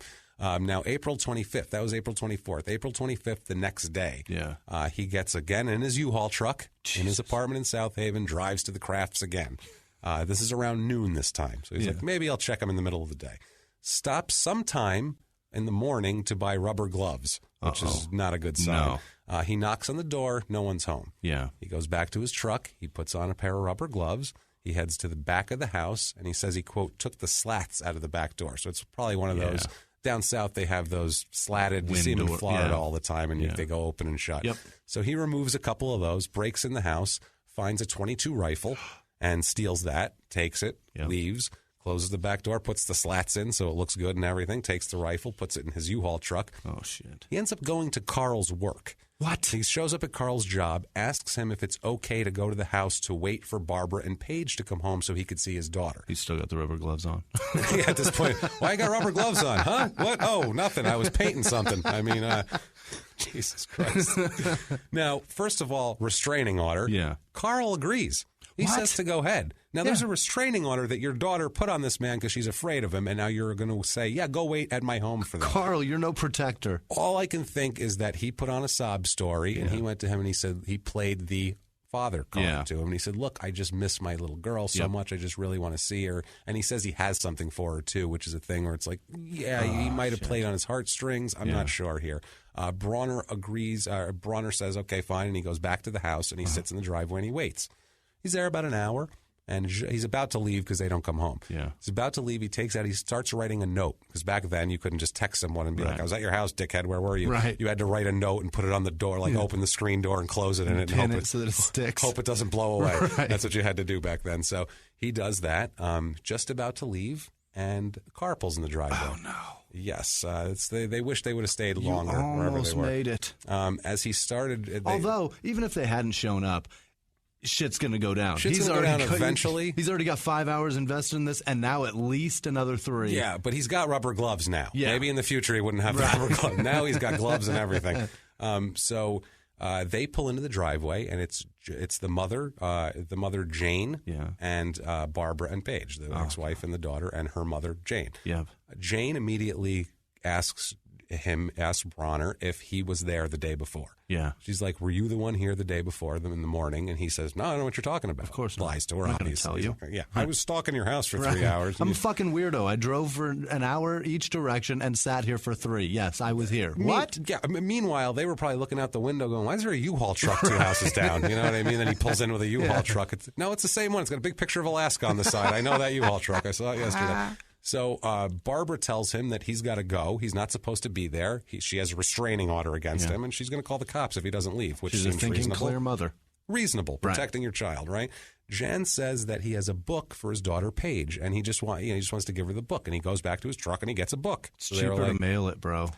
Now, April 25th. That was April 24th. April 25th, the next day. Yeah. He gets again in his U-Haul truck in his apartment in South Haven, drives to the Crafts again. This is around noon this time. So he's like, maybe I'll check him in the middle of the day. Stops sometime in the morning to buy rubber gloves, which is not a good sign. No. He knocks on the door. No one's home. Yeah. He goes back to his truck. He puts on a pair of rubber gloves. He heads to the back of the house, and he says he, quote, took the slats out of the back door. So it's probably one of those. Down south, they have those slatted. You see them in Florida all the time, and they go open and shut. Yep. So he removes a couple of those, breaks in the house, finds a .22 rifle, and steals that, takes it, leaves, closes the back door, puts the slats in so it looks good and everything, takes the rifle, puts it in his U-Haul truck. Oh, shit. He ends up going to Carl's work. What? He shows up at Carl's job, asks him if it's okay to go to the house to wait for Barbara and Paige to come home so he could see his daughter. He's still got the rubber gloves on. Yeah, at this point, why you got rubber gloves on, huh? What? Oh, nothing. I was painting something. I mean, Jesus Christ. Now, first of all, restraining order. Yeah. Carl agrees. He says to go ahead. Now, there's a restraining order that your daughter put on this man because she's afraid of him, and now you're going to say, go wait at my home for that. Carl, you're no protector. All I can think is that he put on a sob story, and he went to him and he said he played the father card to him. And he said, look, I just miss my little girl so much. I just really want to see her. And he says he has something for her, too, which is a thing where it's like, he might have played on his heartstrings. I'm not sure here. Bronner agrees. Bronner says, okay, fine. And he goes back to the house, and he sits in the driveway, and he waits. He's there about an hour, and he's about to leave because they don't come home. Yeah. He's about to leave. He starts writing a note, because back then you couldn't just text someone and be like, I was at your house, dickhead, where were you? Right. You had to write a note and put it on the door, like open the screen door and close it in it and Pin hope it so that it sticks. Hope it doesn't blow away. Right. That's what you had to do back then. So he does that, just about to leave, and the car pulls in the driveway. Oh, no. Yes. They wish they would have stayed longer You wherever almost they were. made it. As he started... Although, even if they hadn't shown up, shit's going to go down. Shit's going to go down eventually. He's already got 5 hours invested in this, and now at least another 3. Yeah, but he's got rubber gloves now. Yeah. Maybe in the future he wouldn't have the rubber gloves. Now he's got gloves and everything. So they pull into the driveway, and it's the mother Jane, and Barbara and Paige, the ex-wife and the daughter, and her mother Jane. Yeah. Jane immediately asks Bronner if he was there the day before. Yeah. She's like, were you the one here the day before them in the morning? And he says, no, I don't know what you're talking about. Of course not. Lies to her, I'm not gonna obviously. tell you. Yeah, I was stalking your house for 3 hours. I'm a fucking weirdo. I drove for an hour each direction and sat here for 3. Yes, I was here. What? Yeah. Meanwhile, they were probably looking out the window going, why is there a U-Haul truck 2 houses down? You know what I mean? Then he pulls in with a U-Haul truck. It's the same one. It's got a big picture of Alaska on the side. I know that U-Haul truck. I saw it yesterday. So Barbara tells him that he's got to go. He's not supposed to be there. She has a restraining order against him, and she's going to call the cops if he doesn't leave, which She's seems a thinking, reasonable. clear mother. Reasonable, protecting your child, right? Jan says that he has a book for his daughter Paige, and he just wants to give her the book, and he goes back to his truck and he gets a book. It's cheaper to mail it, bro.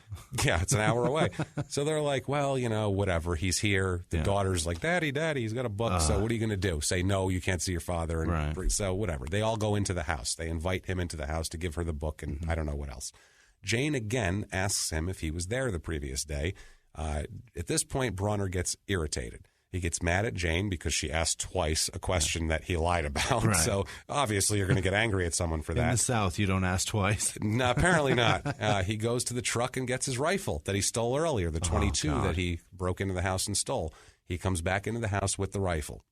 Yeah, it's an hour away. So they're like, well, whatever. He's here. The daughter's like, Daddy, he's got a book. So what are you going to do? Say no, you can't see your father. And so whatever. They all go into the house. They invite him into the house to give her the book, and I don't know what else. Jane again asks him if he was there the previous day. At this point, Bronner gets irritated. He gets mad at Jane because she asked twice a question that he lied about. Right. So obviously you're going to get angry at someone for that. In the South, you don't ask twice. No, apparently not. He goes to the truck and gets his rifle that he stole earlier, the .22 that he broke into the house and stole. He comes back into the house with the rifle.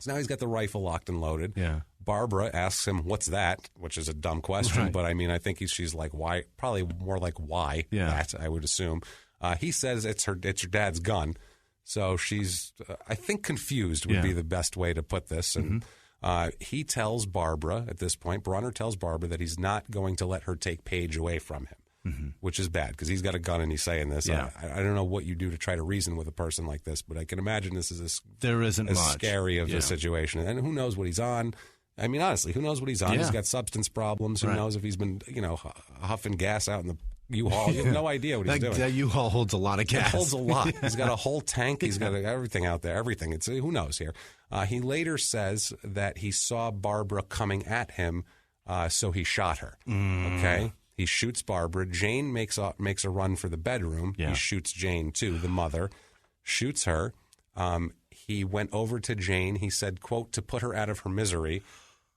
So now he's got the rifle locked and loaded. Yeah. Barbara asks him, what's that? Which is a dumb question, but I mean, I think she's like, why? Probably more like, why that, I would assume. He says it's your dad's gun. So she's, I think, confused would be the best way to put this. And he tells Barbara at this point, Bronner tells Barbara that he's not going to let her take Paige away from him, which is bad because he's got a gun and he's saying this. Yeah. I don't know what you do to try to reason with a person like this, but I can imagine this is as much. Scary of a situation. And who knows what he's on. I mean, honestly, who knows what he's on? He's got substance problems. Who knows if he's been, huffing gas out in the U-Haul. You have no idea what he's doing. That U-Haul holds a lot of gas. It holds a lot. He's got a whole tank. He's got everything out there. Everything. It's who knows here. He later says that he saw Barbara coming at him, so he shot her. Okay? He shoots Barbara. Jane makes a run for the bedroom. He shoots Jane, too, the mother. Shoots her. He went over to Jane. He said, quote, to put her out of her misery,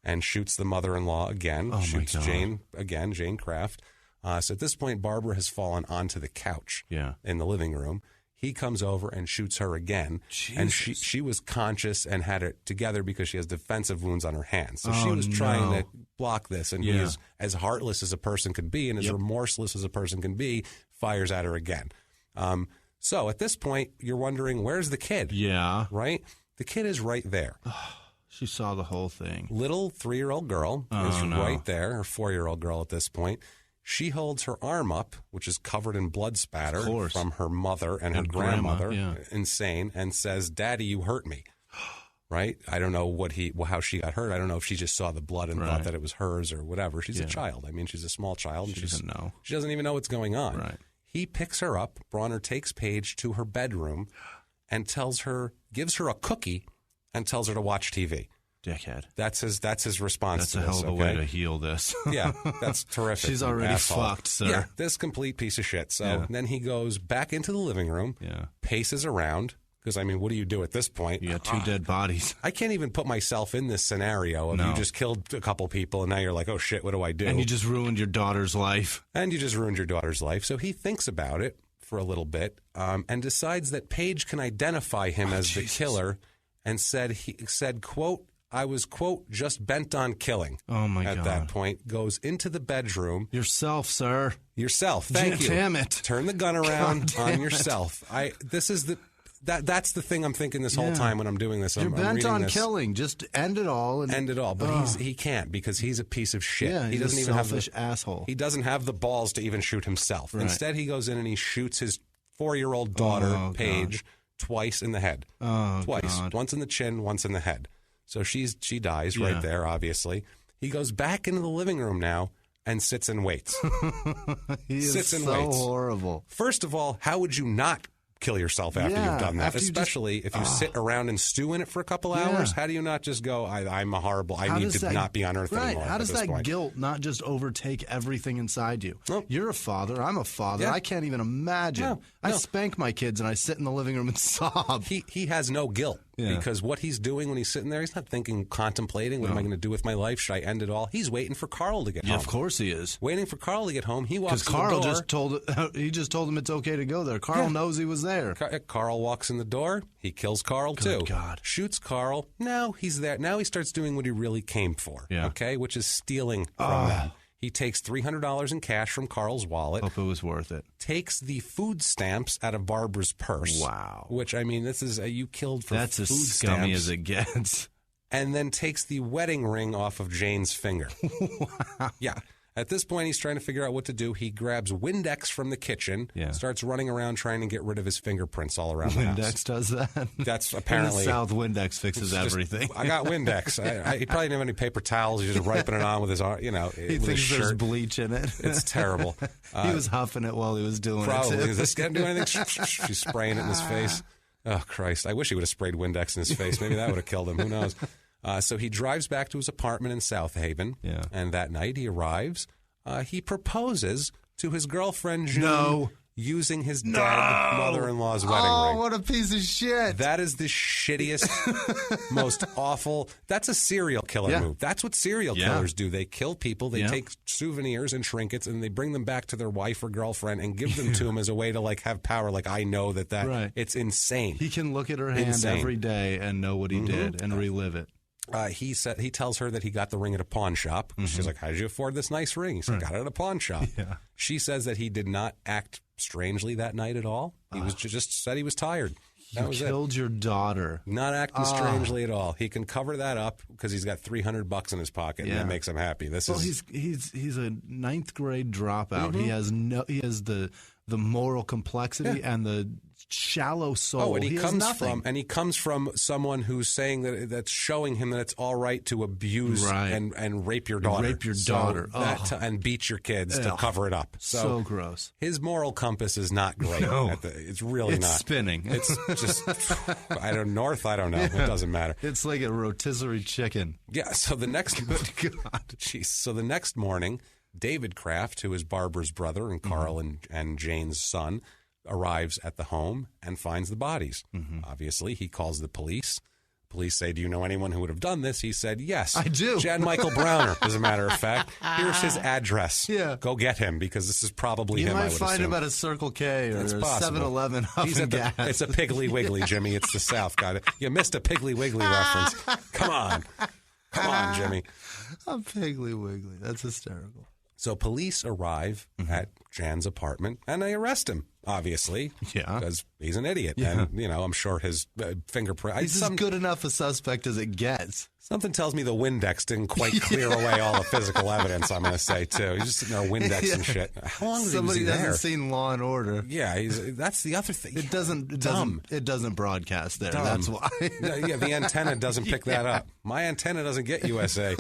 and shoots the mother-in-law again. Shoots Jane again, Jane Kraft. So at this point, Barbara has fallen onto the couch in the living room. He comes over and shoots her again. Jesus. And she was conscious and had it together because she has defensive wounds on her hands. So she was trying to block this. And he's as heartless as a person can be and as remorseless as a person can be, fires at her again. So at this point, you're wondering, where's the kid? Yeah. Right? The kid is right there. She saw the whole thing. Little 3-year-old girl is right there, or 4-year-old girl at this point. She holds her arm up, which is covered in blood spatter from her mother and her grandmother, insane, and says, "Daddy, you hurt me." Right? I don't know how she got hurt. I don't know if she just saw the blood and thought that it was hers or whatever. She's a child. I mean, she's a small child. And she doesn't know. She doesn't even know what's going on. Right. He picks her up. Bronner takes Paige to her bedroom and gives her a cookie and tells her to watch TV. Dickhead. That's his response. That's a hell of a way to heal this. Yeah, that's terrific. She's already fucked, sir. Yeah, this complete piece of shit. So then he goes back into the living room, paces around, because, I mean, what do you do at this point? You got 2 dead bodies. I can't even put myself in this scenario of you just killed a couple people and now you're like, oh, shit, what do I do? And you just ruined your daughter's life. So he thinks about it for a little bit and decides that Paige can identify him as the killer and said, quote, "I was, quote, just bent on killing." Oh, my God. At that point, goes into the bedroom. Yourself, sir. Yourself. Thank you. Damn it. Turn the gun around on yourself. That's the thing I'm thinking this whole time when I'm doing this. You're I'm bent on this. killing. Just end it all. But he can't because he's a piece of shit. Yeah, he doesn't even selfish asshole. He doesn't have the balls to even shoot himself. Right. Instead, he goes in and he shoots his 4-year-old daughter, Paige, twice in the head. Twice. God. Once in the chin, once in the head. So she dies right there, obviously. He goes back into the living room now and sits and waits. Sits and waits. Horrible. First of all, how would you not kill yourself after you've done that? Especially if you sit around and stew in it for a couple hours. How do you not just go, I'm a horrible, I need to not be on earth anymore? How does that guilt not just overtake everything inside you? Nope. You're a father. I'm a father. I can't even imagine. No. I spank my kids and I sit in the living room and sob. He has no guilt. Because what he's doing when he's sitting there, he's not thinking, contemplating, what am I going to do with my life? Should I end it all? He's waiting for Carl to get home. Yeah, of course he is. Waiting for Carl to get home. He walks in the door. Because Carl just told him it's okay to go there. Carl knows he was there. Carl walks in the door. He kills Carl, too. Good God. Shoots Carl. Now he's there. Now he starts doing what he really came for, okay, which is stealing from them. He takes $300 in cash from Carl's wallet. Hope it was worth it. Takes the food stamps out of Barbara's purse. Wow. Which, I mean, this is you killed for That's food as scummy as it gets. And then takes the wedding ring off of Jane's finger. Wow. Yeah. At this point, he's trying to figure out what to do. He grabs Windex from the kitchen, starts running around trying to get rid of his fingerprints all around the house. Windex does that? That's apparently... In the South, Windex fixes everything. I got Windex. He probably didn't have any paper towels. He's just wiping it on with his arm, He thinks there's bleach in it. It's terrible. He was huffing it while he was doing probably. it. Is this going to do anything? She's spraying it in his face. Oh, Christ. I wish he would have sprayed Windex in his face. Maybe that would have killed him. Who knows? So he drives back to his apartment in South Haven. Yeah. And that night he arrives. He proposes to his girlfriend, June, using his dead mother-in-law's wedding ring. Oh, what a piece of shit. That is the shittiest, most awful. That's a serial killer move. That's what serial killers do. They kill people, they take souvenirs and trinkets, and they bring them back to their wife or girlfriend and give them to him as a way to, like, have power. Like, I know that. It's insane. He can look at her hand every day and know what he did and relive it. He tells her that he got the ring at a pawn shop. She's like, how did you afford this nice ring? He said, got it at a pawn shop. Yeah. She says that he did not act strangely that night at all. He was just said he was tired. You killed your daughter. Not acting strangely at all. He can cover that up because he's got $300 in his pocket, and that makes him happy. He's a ninth grade dropout. He has the moral complexity and the shallow soul. Oh, and he comes from someone who's saying that's showing him that it's all right to abuse and rape your daughter. And beat your kids to cover it up. So gross. His moral compass is not great. It's really not. It's spinning. It's just I don't know. It doesn't matter. It's like a rotisserie chicken. Yeah. So the next So the next morning, David Kraft, who is Barbara's brother and Carl and Jane's son, arrives at the home and finds the bodies. Obviously, he calls the police. Police say, do you know anyone who would have done this? He said, yes. I do. Jan Michael Browner, as a matter of fact. Here's his address. Yeah. Go get him, because this is probably You him, I might would find assume. him at a Circle K or a It's possible. 7-Eleven He's huffing at the, gas. it's a Piggly Wiggly, Jimmy. It's the South. Got it. You missed a Piggly Wiggly reference. Come on. Come on, Jimmy. A Piggly Wiggly. That's hysterical. So police arrive at Jan's apartment, and they arrest him, obviously. Yeah. Because he's an idiot. Yeah. And, I'm sure his fingerprint... He's as good enough a suspect as it gets. Something tells me the Windex didn't quite clear away all the physical evidence, I'm going to say, too. He's just sitting there Windex and shit. How long was Somebody he there? hasn't seen Law and Order. Yeah, that's the other thing. It doesn't broadcast there. Dumb. That's why. Yeah, the antenna doesn't pick that up. My antenna doesn't get USA.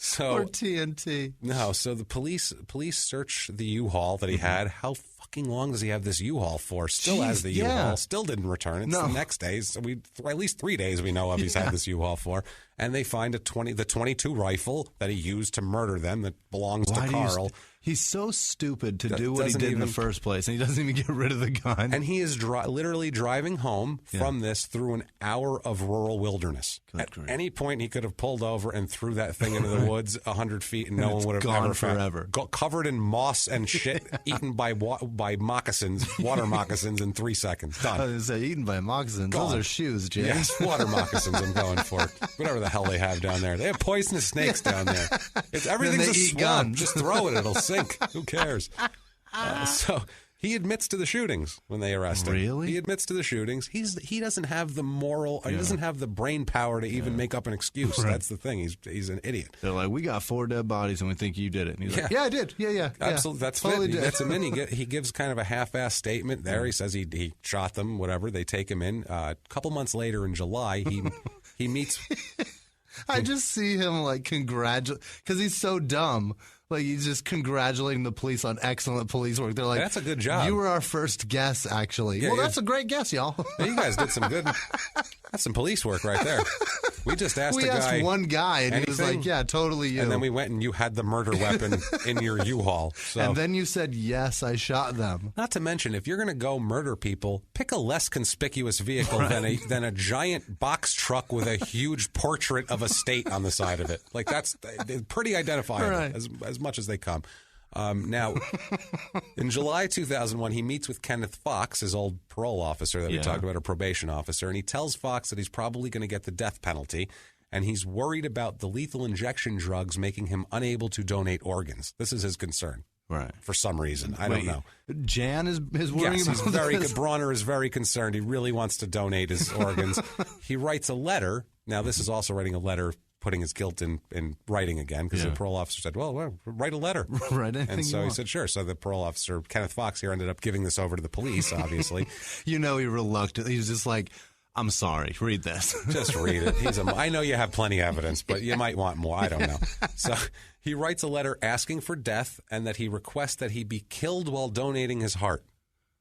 So, Or TNT. No, so the police search the U-Haul that he had. How fucking long does he have this U-Haul for? Still has the U-Haul. Still didn't return it. It's the next day. So at least 3 days we know of he's had this U-Haul for. And they find the 22 rifle that he used to murder them that belongs to Carl. He's so stupid to do what he did in the first place, and he doesn't even get rid of the gun. And he is literally driving home from this through an hour of rural wilderness. At any point, he could have pulled over and threw that thing into the woods 100 feet, and no one would have gone ever forever. Covered in moss and shit, eaten by moccasins, water moccasins in 3 seconds. Done. I was going to say, eaten by moccasins. Gone. Those are shoes, James. Yes, water moccasins I'm going for. Whatever the hell they have down there. They have poisonous snakes down there. Everything's a swamp. Guns. Just throw it. It'll sink. Who cares? So he admits to the shootings when they arrest him. Really? He admits to the shootings. He doesn't have the moral, he doesn't have the brain power to even make up an excuse. Right. That's the thing. He's an idiot. They're like, we got 4 dead bodies and we think you did it. And he's like, yeah, I did. Yeah. Absolutely. That's totally it. He did. gets him in. He gives kind of a half-assed statement there. He says he shot them, whatever. They take him in. A couple months later in July, he meets... I just see him like congratulate, because he's so dumb. Like, he's just congratulating the police on excellent police work. They're like, that's a good job. You were our first guess, actually. Yeah, that's a great guess, y'all. Yeah, you guys did some good. That's some police work right there. We just asked one guy, and he was like, yeah, totally you. And then we went and you had the murder weapon in your U-Haul. So. And then you said, yes, I shot them. Not to mention, if you're going to go murder people, pick a less conspicuous vehicle than a giant box truck with a huge portrait of a state on the side of it. Like, that's pretty identifiable as much as they come. Now, in July 2001, he meets with Kenneth Fox, his old parole officer that we talked about, a probation officer, and he tells Fox that he's probably going to get the death penalty, and he's worried about the lethal injection drugs making him unable to donate organs. This is his concern. Right. For some reason. I don't know. Jan is worrying about this? Bronner is very concerned. He really wants to donate his organs. He writes a letter. Now, this is also writing a letter putting his guilt in writing again, because the parole officer said, well, write a letter. Write anything And so you he want. said, sure. So the parole officer, Kenneth Fox here, ended up giving this over to the police, obviously. He reluctant. He was just like, I'm sorry, read this. Just read it. I know you have plenty of evidence, but you might want more. I don't know. So he writes a letter asking for death and that he requests that he be killed while donating his heart.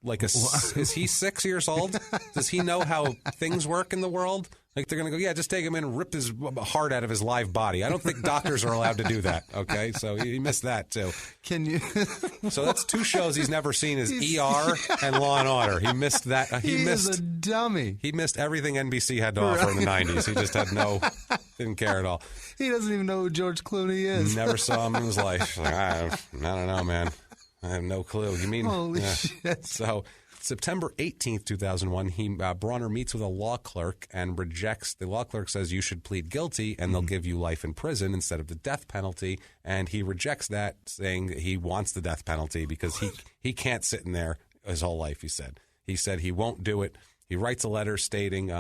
Is he 6 years old? Does he know how things work in the world? Like, they're going to go, just take him in and rip his heart out of his live body. I don't think doctors are allowed to do that, okay? So he missed that, too. Can you? So that's 2 shows he's never seen is ER and Law and Order. He missed that. He is a dummy. He missed everything NBC had to offer in the 90s. He just had didn't care at all. He doesn't even know who George Clooney is. Never saw him in his life. Like, I don't know, man. I have no clue. You mean? Holy shit. So September 18th, 2001, Bronner meets with a law clerk and rejects. The law clerk says you should plead guilty and they'll give you life in prison instead of the death penalty. And he rejects that, saying that he wants the death penalty because he can't sit in there his whole life, He said he won't do it. He writes a letter stating,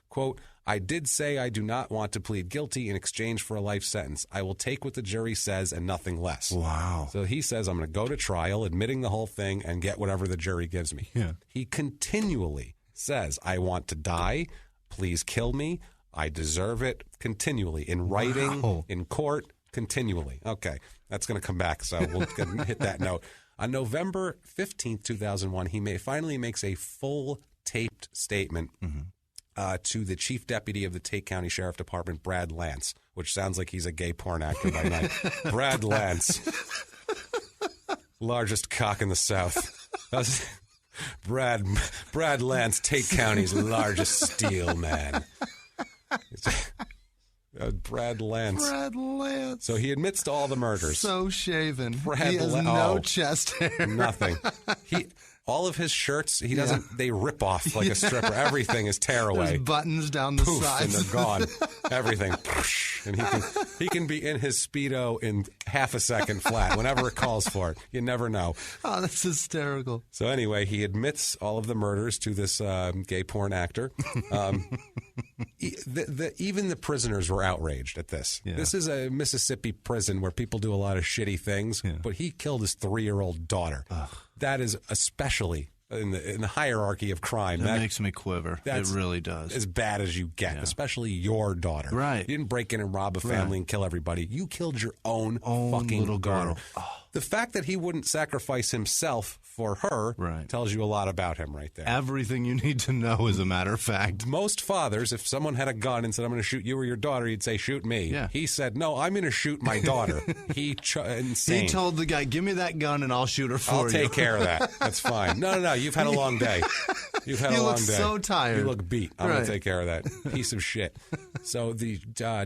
quote, I did say I do not want to plead guilty in exchange for a life sentence. I will take what the jury says and nothing less. Wow. So he says, I'm going to go to trial, admitting the whole thing, and get whatever the jury gives me. Yeah. He continually says, I want to die. Please kill me. I deserve it. Continually. In writing, in court, continually. Okay. That's going to come back, so we'll hit that note. On November 15th, 2001, he finally makes a full taped statement to the chief deputy of the Tate County Sheriff Department, Brad Lance, which sounds like he's a gay porn actor by night. Brad Lance. Largest cock in the South. Brad Lance, Tate County's largest steel man. Brad Lance. Brad Lance. So he admits to all the murders. So shaven. He has no chest hair. Nothing. All of his shirts, he doesn't. They rip off like a stripper. Everything is tear away. There's buttons down the Poof, sides, and they're gone. Everything, and he can be in his Speedo in half a second flat whenever it calls for it. You never know. Oh, that's hysterical. So anyway, he admits all of the murders to this gay porn actor. Even the prisoners were outraged at this. Yeah. This is a Mississippi prison where people do a lot of shitty things, but he killed his 3-year-old daughter. Ugh. That is especially in the hierarchy of crime. That makes me quiver. It really does. As bad as you get, especially your daughter. Right. You didn't break in and rob a family and kill everybody. You killed your own fucking little daughter. girl. Oh. The fact that he wouldn't sacrifice himself for her tells you a lot about him right there. Everything you need to know, as a matter of fact. Most fathers, if someone had a gun and said, I'm going to shoot you or your daughter, he'd say, shoot me. Yeah. He said, no, I'm going to shoot my daughter. Insane. He told the guy, give me that gun and I'll shoot her for you. I'll take care of that. That's fine. No, you've had a long day. You've had a long day. You look so tired. You look beat. I'm going to take care of that piece of shit. So the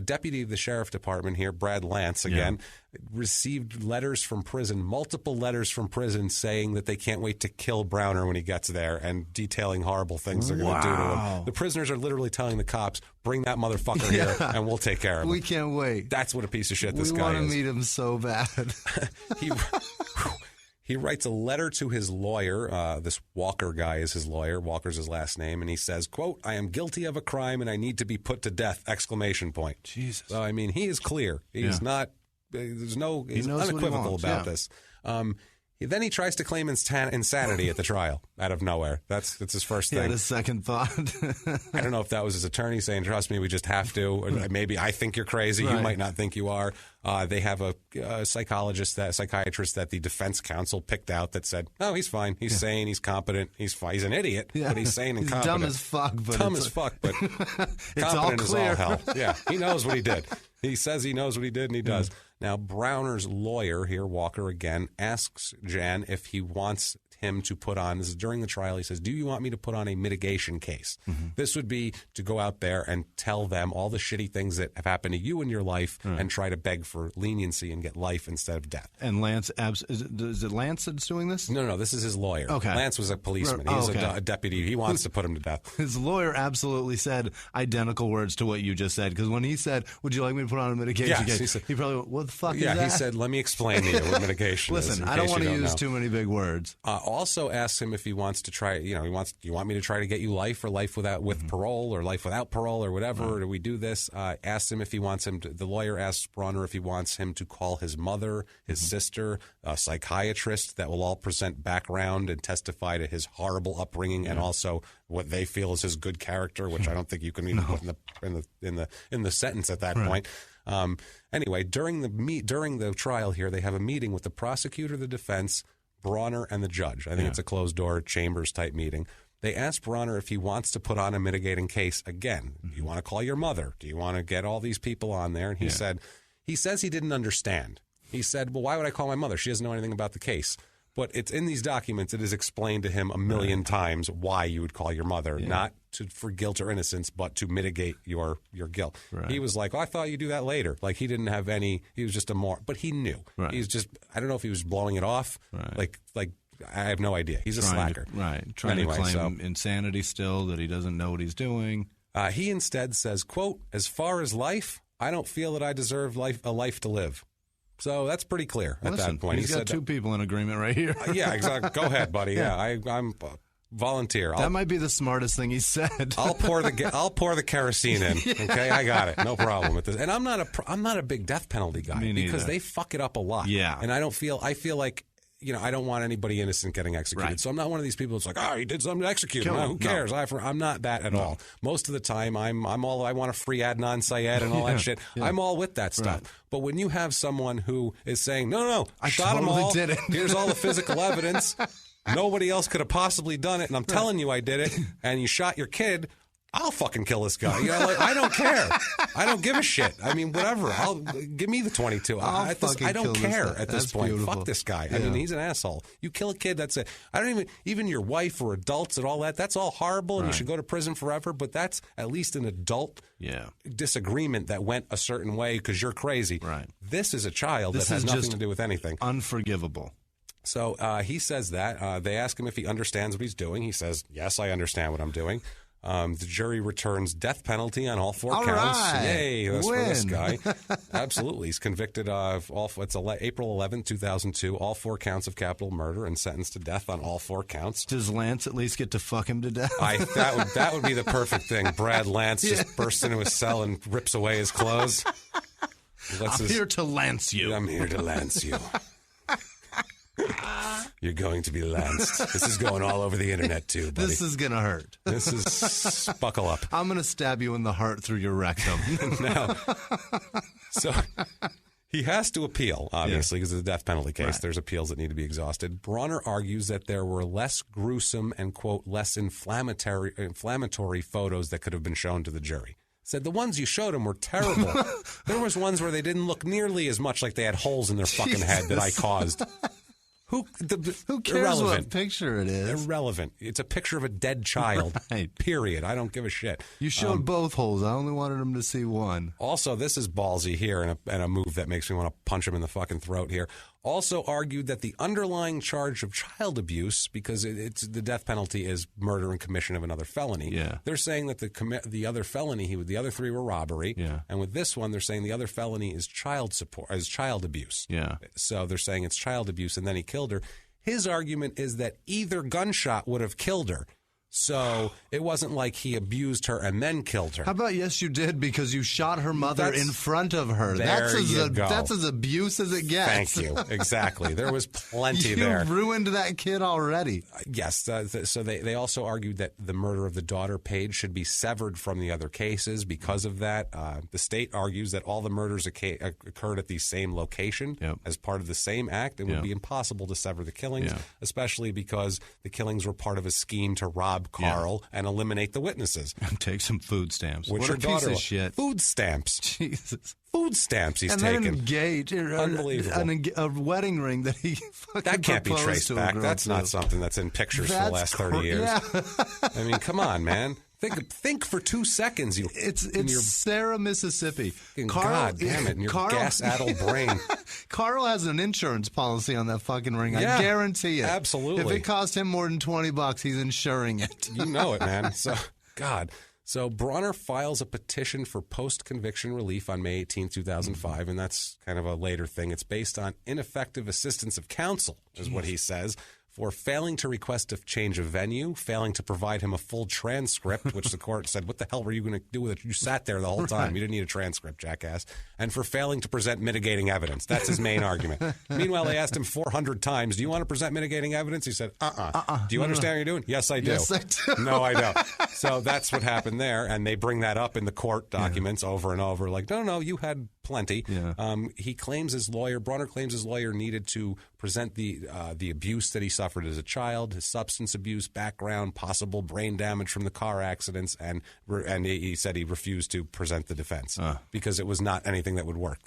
deputy of the sheriff department here, Brad Lance, again, received letters from prison, multiple letters from prison saying that they can't wait to kill Browner when he gets there and detailing horrible things they're going to do to him. The prisoners are literally telling the cops, bring that motherfucker here and we'll take care of him. We can't wait. That's what a piece of shit this guy is. We want to meet him so bad. He writes a letter to his lawyer. This Walker guy is his lawyer. Walker's his last name. And he says, quote, I am guilty of a crime and I need to be put to death, ! Jesus. So, I mean, he is clear. He's not, he's unequivocal about this. Then he tries to claim insanity at the trial out of nowhere. That's his first thing. He had a second thought. I don't know if that was his attorney saying, trust me, we just have to. Or maybe I think you're crazy. You might not think you are. They have a psychiatrist that the defense counsel picked out that said, oh, he's fine. He's sane. He's competent. He's fine. He's an idiot, but he's sane and competent. Dumb as fuck, but it's competent as all hell. Yeah, he knows what he did. He says he knows what he did, and he does. Now, Browner's lawyer here, Walker again, asks Jan if he wants him to put on, this is during the trial, he says, do you want me to put on a mitigation case? This would be to go out there and tell them all the shitty things that have happened to you in your life and try to beg for leniency and get life instead of death. And Lance, is it Lance that's doing this? No, this is his lawyer. Okay. Lance was a policeman. He's a deputy. He wants to put him to death. His lawyer absolutely said identical words to what you just said, because when he said, would you like me to put on a mitigation case? He probably went, what the fuck is that? Yeah, he said, let me explain to you what mitigation is. Listen, I don't want to use too many big words. Also asks him if he wants to try, do you want me to try to get you life or life with parole or life without parole or whatever? Or do we do this? Asks him if he wants him to, the lawyer asks Bronner if he wants him to call his mother, his sister, a psychiatrist that will all present background and testify to his horrible upbringing and also what they feel is his good character, which I don't think you can even put in the sentence at that point. Anyway, during the trial here, they have a meeting with the prosecutor, the defense, Bronner, and the judge. I think it's a closed-door chambers type meeting. They asked Bronner if he wants to put on a mitigating case again. Do you want to call your mother? Do you want to get all these people on there? And he says he didn't understand. He said, well, why would I call my mother? She doesn't know anything about the case. But it's in these documents. It is explained to him a million times why you would call your mother, not for guilt or innocence, but to mitigate your guilt. Right. He was like, I thought you'd do that later. Like he didn't have any. He was just but he knew. Right. He was just. I don't know if he was blowing it off. Right. Like I have no idea. He's a slacker. Trying to claim insanity still, that he doesn't know what he's doing. He instead says, quote, as far as life, I don't feel that I deserve a life to live. So that's pretty clear at that point. He's got two people in agreement right here. Yeah, exactly. Go ahead, buddy. Yeah, I'm volunteer. That might be the smartest thing he said. I'll pour the kerosene in. Okay, I got it. No problem with this. And I'm not a big death penalty guy because they fuck it up a lot. Yeah, and I feel like. I don't want anybody innocent getting executed. Right. So I'm not one of these people that's like, he did something to execute him. Who cares? I'm not that at all. Most of the time, I'm all, I want a free Adnan Syed and all that shit. Yeah. I'm all with that stuff. Right. But when you have someone who is saying, no, I shot him all. Did it. Here's all the physical evidence. Nobody else could have possibly done it. And I'm telling you I did it. And you shot your kid. I'll fucking kill this guy. You know, like, I don't care. I don't give a shit. I mean, whatever. Give me the 22. I don't care at this point. Beautiful. Fuck this guy. Yeah. I mean, he's an asshole. You kill a kid, that's it. I don't even your wife or adults and all that, that's all horrible and you should go to prison forever, but that's at least an adult disagreement that went a certain way because you're crazy. Right. This is a child that has nothing to do with anything. Unforgivable. So he says that. They ask him if he understands what he's doing. He says, yes, I understand what I'm doing. The jury returns death penalty on all 4 counts. Right. Yay, that's for this guy. Absolutely. He's convicted of April 11th, 2002, all 4 counts of capital murder and sentenced to death on all 4 counts. Does Lance at least get to fuck him to death? That would be the perfect thing. Brad Lance just bursts into his cell and rips away his clothes. I'm here to lance you. I'm here to lance you. You're going to be lanced. This is going all over the internet, too, buddy. This is going to hurt. This is buckle up. I'm going to stab you in the heart through your rectum. Now, so he has to appeal, obviously, because of the death penalty case. Right. There's appeals that need to be exhausted. Bronner argues that there were less gruesome and, quote, less inflammatory photos that could have been shown to the jury. Said the ones you showed him were terrible. There was ones where they didn't look nearly as much like they had holes in their fucking head that I caused. Who cares irrelevant. what picture it is? Irrelevant. It's a picture of a dead child. Right. Period. I don't give a shit. You showed both holes. I only wanted him to see one. Also, this is ballsy here and a move that makes me want to punch him in the fucking throat here. Also argued that the underlying charge of child abuse, because it's the death penalty is murder and commission of another felony. Yeah. They're saying that the other felony, the other 3 were robbery. Yeah. And with this one, they're saying the other felony is child abuse. Yeah. So they're saying it's child abuse and then he killed her. His argument is that either gunshot would have killed her. So it wasn't like he abused her and then killed her. How about yes, you did because you shot her mother in front of her. That's as abuse as it gets. Thank you. Exactly. There was plenty there. You ruined that kid already. Yes. So they also argued that the murder of the daughter, Paige, should be severed from the other cases because of that. The state argues that all the murders occurred at the same location as part of the same act. It would be impossible to sever the killings, especially because the killings were part of a scheme to rob Carl and eliminate the witnesses. And take some food stamps. Which what your a daughter, piece of shit. Food stamps. Jesus. Food stamps he's and taken. Then engage. Unbelievable. A wedding ring that he fucking that can't be traced to back. That's not something that's in pictures for the last 30 years. Yeah. I mean, come on, man. Think for 2 seconds. It's Sarah, Mississippi. God damn it, in your gas-addled brain. Carl has an insurance policy on that fucking ring. Yeah, I guarantee it. Absolutely. If it cost him more than $20, he's insuring it. You know it, man. So Bronner files a petition for post-conviction relief on May 18, 2005, and that's kind of a later thing. It's based on ineffective assistance of counsel, is what he says, for failing to request a change of venue, failing to provide him a full transcript, which the court said, what the hell were you going to do with it? You sat there the whole time. Right. You didn't need a transcript, jackass. And for failing to present mitigating evidence. That's his main argument. Meanwhile, they asked him 400 times, do you want to present mitigating evidence? He said, Do you understand what you're doing? Yes, I do. Yes, I do. No, I don't. So that's what happened there. And they bring that up in the court documents over and over. Like, no, you had plenty. Yeah. Bronner claims his lawyer needed to present the abuse that he suffered as a child, his substance abuse background, possible brain damage from the car accidents, and he said he refused to present the defense because it was not anything that would work.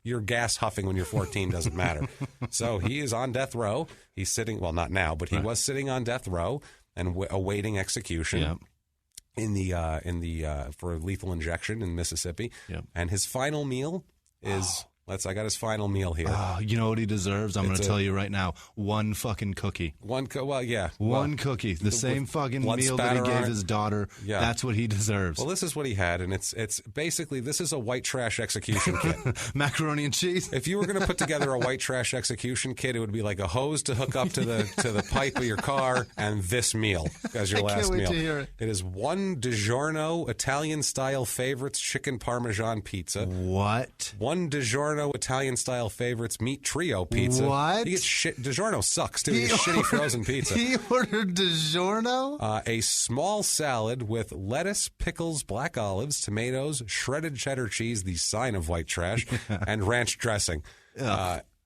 Your gas huffing when you're 14 doesn't matter. So he is on death row. He's sitting, well, not now, but he was sitting on death row and awaiting execution. Yeah. For lethal injection in Mississippi. Yep. And his final meal is I got his final meal here. You know what he deserves? I'm going to tell you right now. One fucking cookie. One cookie. The same fucking meal that he gave his daughter. Yeah. That's what he deserves. Well, this is what he had, and it's basically, this is a white trash execution kit. Macaroni and cheese. If you were going to put together a white trash execution kit, it would be like a hose to hook up to the pipe of your car and this meal as your last meal. To hear it. It is one DiGiorno Italian-style favorites chicken Parmesan pizza. What? One DiGiorno Italian-style favorites meat trio pizza. What? He gets shit. DiGiorno sucks, too. He gets shitty frozen pizza. He ordered DiGiorno? A small salad with lettuce, pickles, black olives, tomatoes, shredded cheddar cheese, the sign of white trash, and ranch dressing.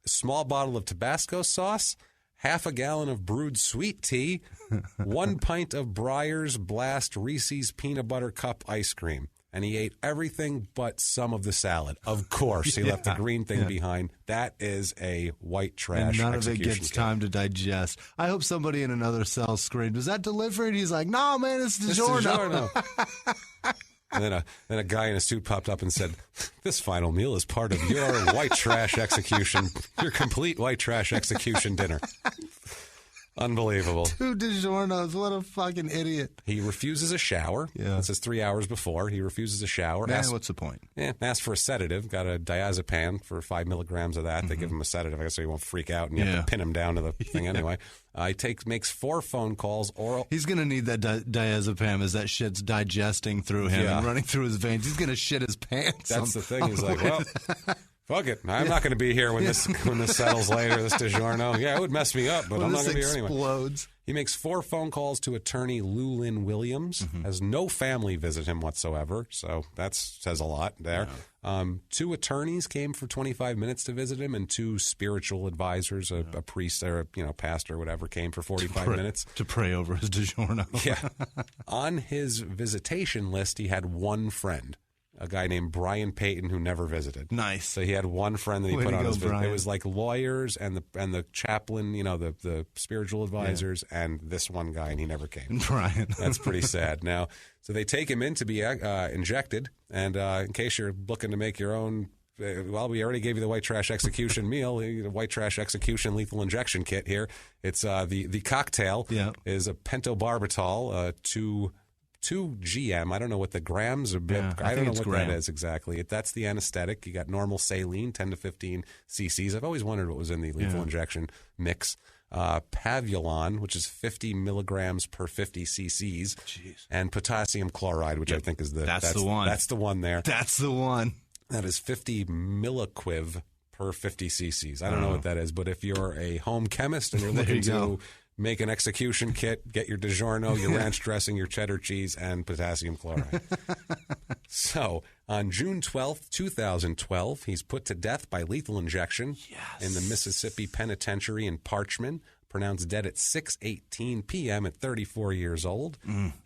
Small bottle of Tabasco sauce, half a gallon of brewed sweet tea, 1 pint of Breyer's Blast Reese's Peanut Butter Cup ice cream. And he ate everything but some of the salad. Of course, he left the green thing behind. That is a white trash and none execution of it gets kit. time to digest. I hope somebody in another cell screamed, "Was that delivery?" And he's like, "No, man, it's DiGiorno." And then a guy in a suit popped up and said, "This final meal is part of your white trash execution, your complete white trash execution dinner." Unbelievable. 2 DiGiornos. What a fucking idiot. He refuses a shower. Yeah. It says 3 hours before. He refuses a shower. What's the point? Asked for a sedative. Got a diazepam for 5 milligrams of that. They give him a sedative, I guess, so he won't freak out, and you have to pin him down to the thing anyway. He makes 4 phone calls. He's going to need that diazepam as that shit's digesting through him and running through his veins. He's going to shit his pants. That's the thing. He's like, well... Fuck it. I'm not going to be here when this settles later, this DiGiorno. Yeah, it would mess me up, but I'm not going to be here anyway. Explodes. He makes 4 phone calls to attorney Lou Lynn Williams. Has no family visit him whatsoever, so that says a lot there. Yeah. 2 attorneys came for 25 minutes to visit him, and 2 spiritual advisors, a priest or a pastor or whatever, came for 45 minutes. To pray over his DiGiorno. Yeah. On his visitation list, he had 1 friend. A guy named Brian Payton who never visited. Nice. So he had 1 friend that he put on his visit. It was like lawyers and the chaplain, the spiritual advisors, and this one guy, and he never came. Brian. That's pretty sad. Now, so they take him in to be injected, and in case you're looking to make your own, well, we already gave you the white trash execution meal, the white trash execution lethal injection kit here. It's the cocktail is a pentobarbital, 2 GM. I don't know what the grams are. I don't know what that is exactly. That's the anesthetic. You got normal saline, 10 to 15 cc's. I've always wondered what was in the lethal injection mix. Pavulon, which is 50 milligrams per 50 cc's. Jeez. And potassium chloride, which I think is that's the one. That's the one there. That's the one. That is 50 milliquiv per 50 cc's. I don't know what that is, but if you're a home chemist and you're looking to make an execution kit, get your DiGiorno, your ranch dressing, your cheddar cheese, and potassium chloride. So, on June 12th, 2012, he's put to death by lethal injection in the Mississippi Penitentiary in Parchman, pronounced dead at 6:18 p.m. at 34 years old.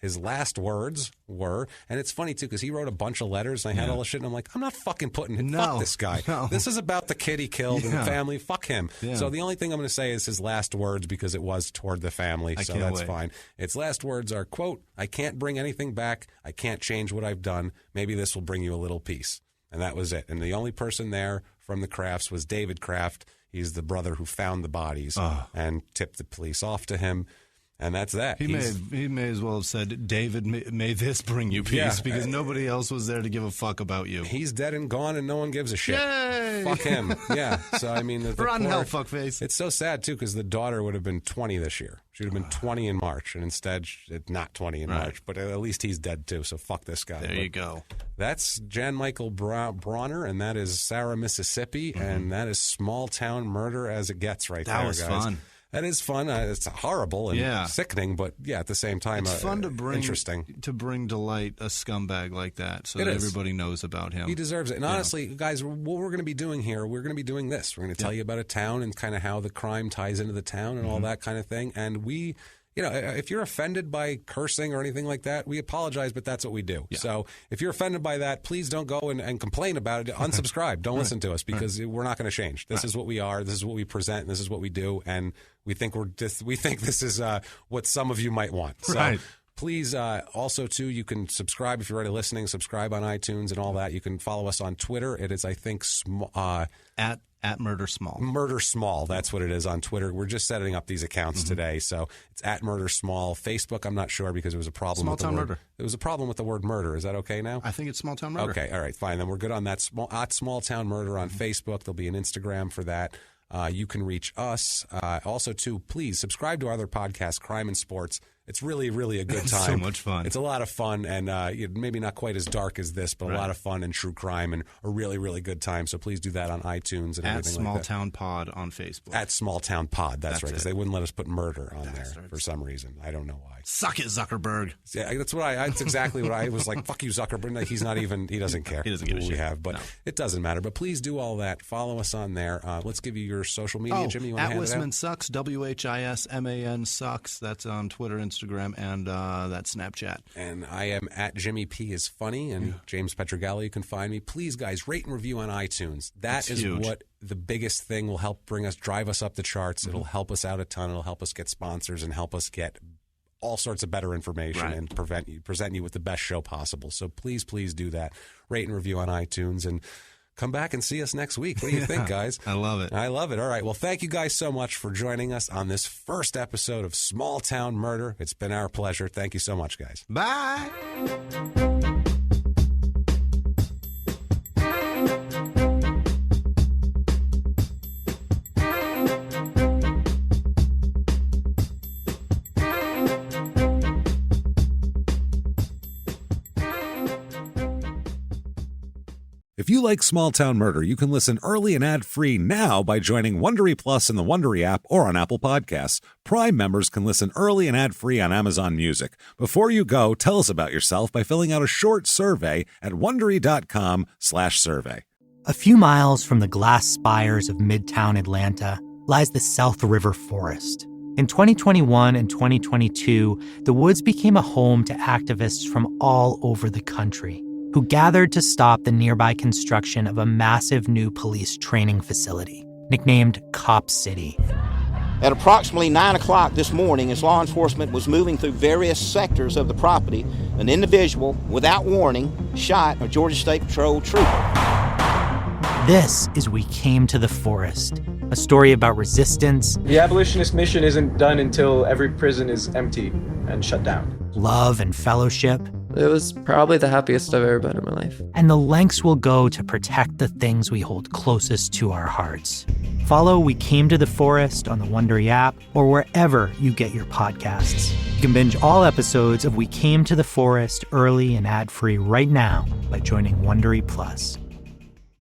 His last words were, and it's funny, too, because he wrote a bunch of letters, and I had all the shit, and I'm like, I'm not fucking fuck this guy. No. This is about the kid he killed and the family. Fuck him. Yeah. So the only thing I'm going to say is his last words, because it was toward the family, so that's fine. Its last words are, quote, "I can't bring anything back. I can't change what I've done. Maybe this will bring you a little peace." And that was it. And the only person there from the Crafts was David Kraft. He's the brother who found the bodies and tipped the police off to him. And that's that. He may as well have said, "David, may this bring you peace," because nobody else was there to give a fuck about you. He's dead and gone, and no one gives a shit. Yay! Fuck him. Yeah. So, I mean, run hell, fuckface. It's so sad, too, because the daughter would have been 20 this year. She would have been 20 in March, and instead, not 20 in March. But at least he's dead, too, so fuck this guy. There you go. That's Jan Michael Bronner, and that is Sarah, Mississippi, and that is small-town murder as it gets there, guys. That was fun. That is fun. It's horrible and sickening, but at the same time, it's fun to bring interesting to bring to light a scumbag like that, so that everybody knows about him. He deserves it. And honestly, guys, what we're going to be doing here, we're going to be doing this. We're going to tell you about a town and kind of how the crime ties into the town and all that kind of thing. And we. If you're offended by cursing or anything like that, we apologize, but that's what we do. Yeah. So if you're offended by that, please don't go and complain about it. Unsubscribe. Don't listen to us, because we're not going to change. This is what we are. This is what we present. And this is what we do. And we think this is what some of you might want. So please, also, too, you can subscribe if you're already listening. Subscribe on iTunes and all that. You can follow us on Twitter. It is, I think, At Murder Small. Murder Small, that's what it is on Twitter. We're just setting up these accounts today, so it's at Murder Small. Facebook, I'm not sure, because it was a problem with the word murder. It was a problem with the word murder. Is that okay now? I think it's Small Town Murder. Okay, all right, fine. Then we're good on that. Small Town Murder on Facebook. There'll be an Instagram for that. You can reach us. Also, too, please subscribe to our other podcast, Crime and Sports, It's really, really a good time. So much fun. It's a lot of fun, and maybe not quite as dark as this, but a lot of fun and true crime, and a really, really good time. So please do that on iTunes and everything like that. At Small Town Pod on Facebook. At Small Town Pod, that's right, because they wouldn't let us put murder on there right. for some reason. I don't know why. Suck it, Zuckerberg. Yeah, that's exactly what I was like. Fuck you, Zuckerberg. He's not even. He doesn't care. He doesn't give a shit. We have, but it doesn't matter. But please do all that. Follow us on there. Let's give you your social media, Jimmy. You want to hand Whisman it out? Sucks, WHISMAN Sucks. That's on Twitter, Instagram, and that's Snapchat. And I am at Jimmy P is funny, and James Pietragallo. You can find me. Please, guys, rate and review on iTunes. That is huge. what the biggest thing will help drive us up the charts. It'll help us out a ton. It'll help us get sponsors and help us get all sorts of better information and present you with the best show possible. So please, please do that. Rate and review on iTunes and come back and see us next week. What do you think, guys? I love it. I love it. All right. Well, thank you guys so much for joining us on this first episode of Small Town Murder. It's been our pleasure. Thank you so much, guys. Bye. If you like Small Town Murder, you can listen early and ad-free now by joining Wondery Plus in the Wondery app or on Apple Podcasts. Prime members can listen early and ad-free on Amazon Music. Before you go, tell us about yourself by filling out a short survey at Wondery.com/survey. A few miles from the glass spires of Midtown Atlanta lies the South River Forest. In 2021 and 2022, the woods became a home to activists from all over the country who gathered to stop the nearby construction of a massive new police training facility, nicknamed Cop City. At approximately 9 o'clock this morning, as law enforcement was moving through various sectors of the property, an individual, without warning, shot a Georgia State Patrol trooper. This is We Came to the Forest, a story about resistance. The abolitionist mission isn't done until every prison is empty and shut down. Love and fellowship. It was probably the happiest I've ever been in my life. And the lengths we'll go to protect the things we hold closest to our hearts. Follow We Came to the Forest on the Wondery app or wherever you get your podcasts. You can binge all episodes of We Came to the Forest early and ad-free right now by joining Wondery Plus.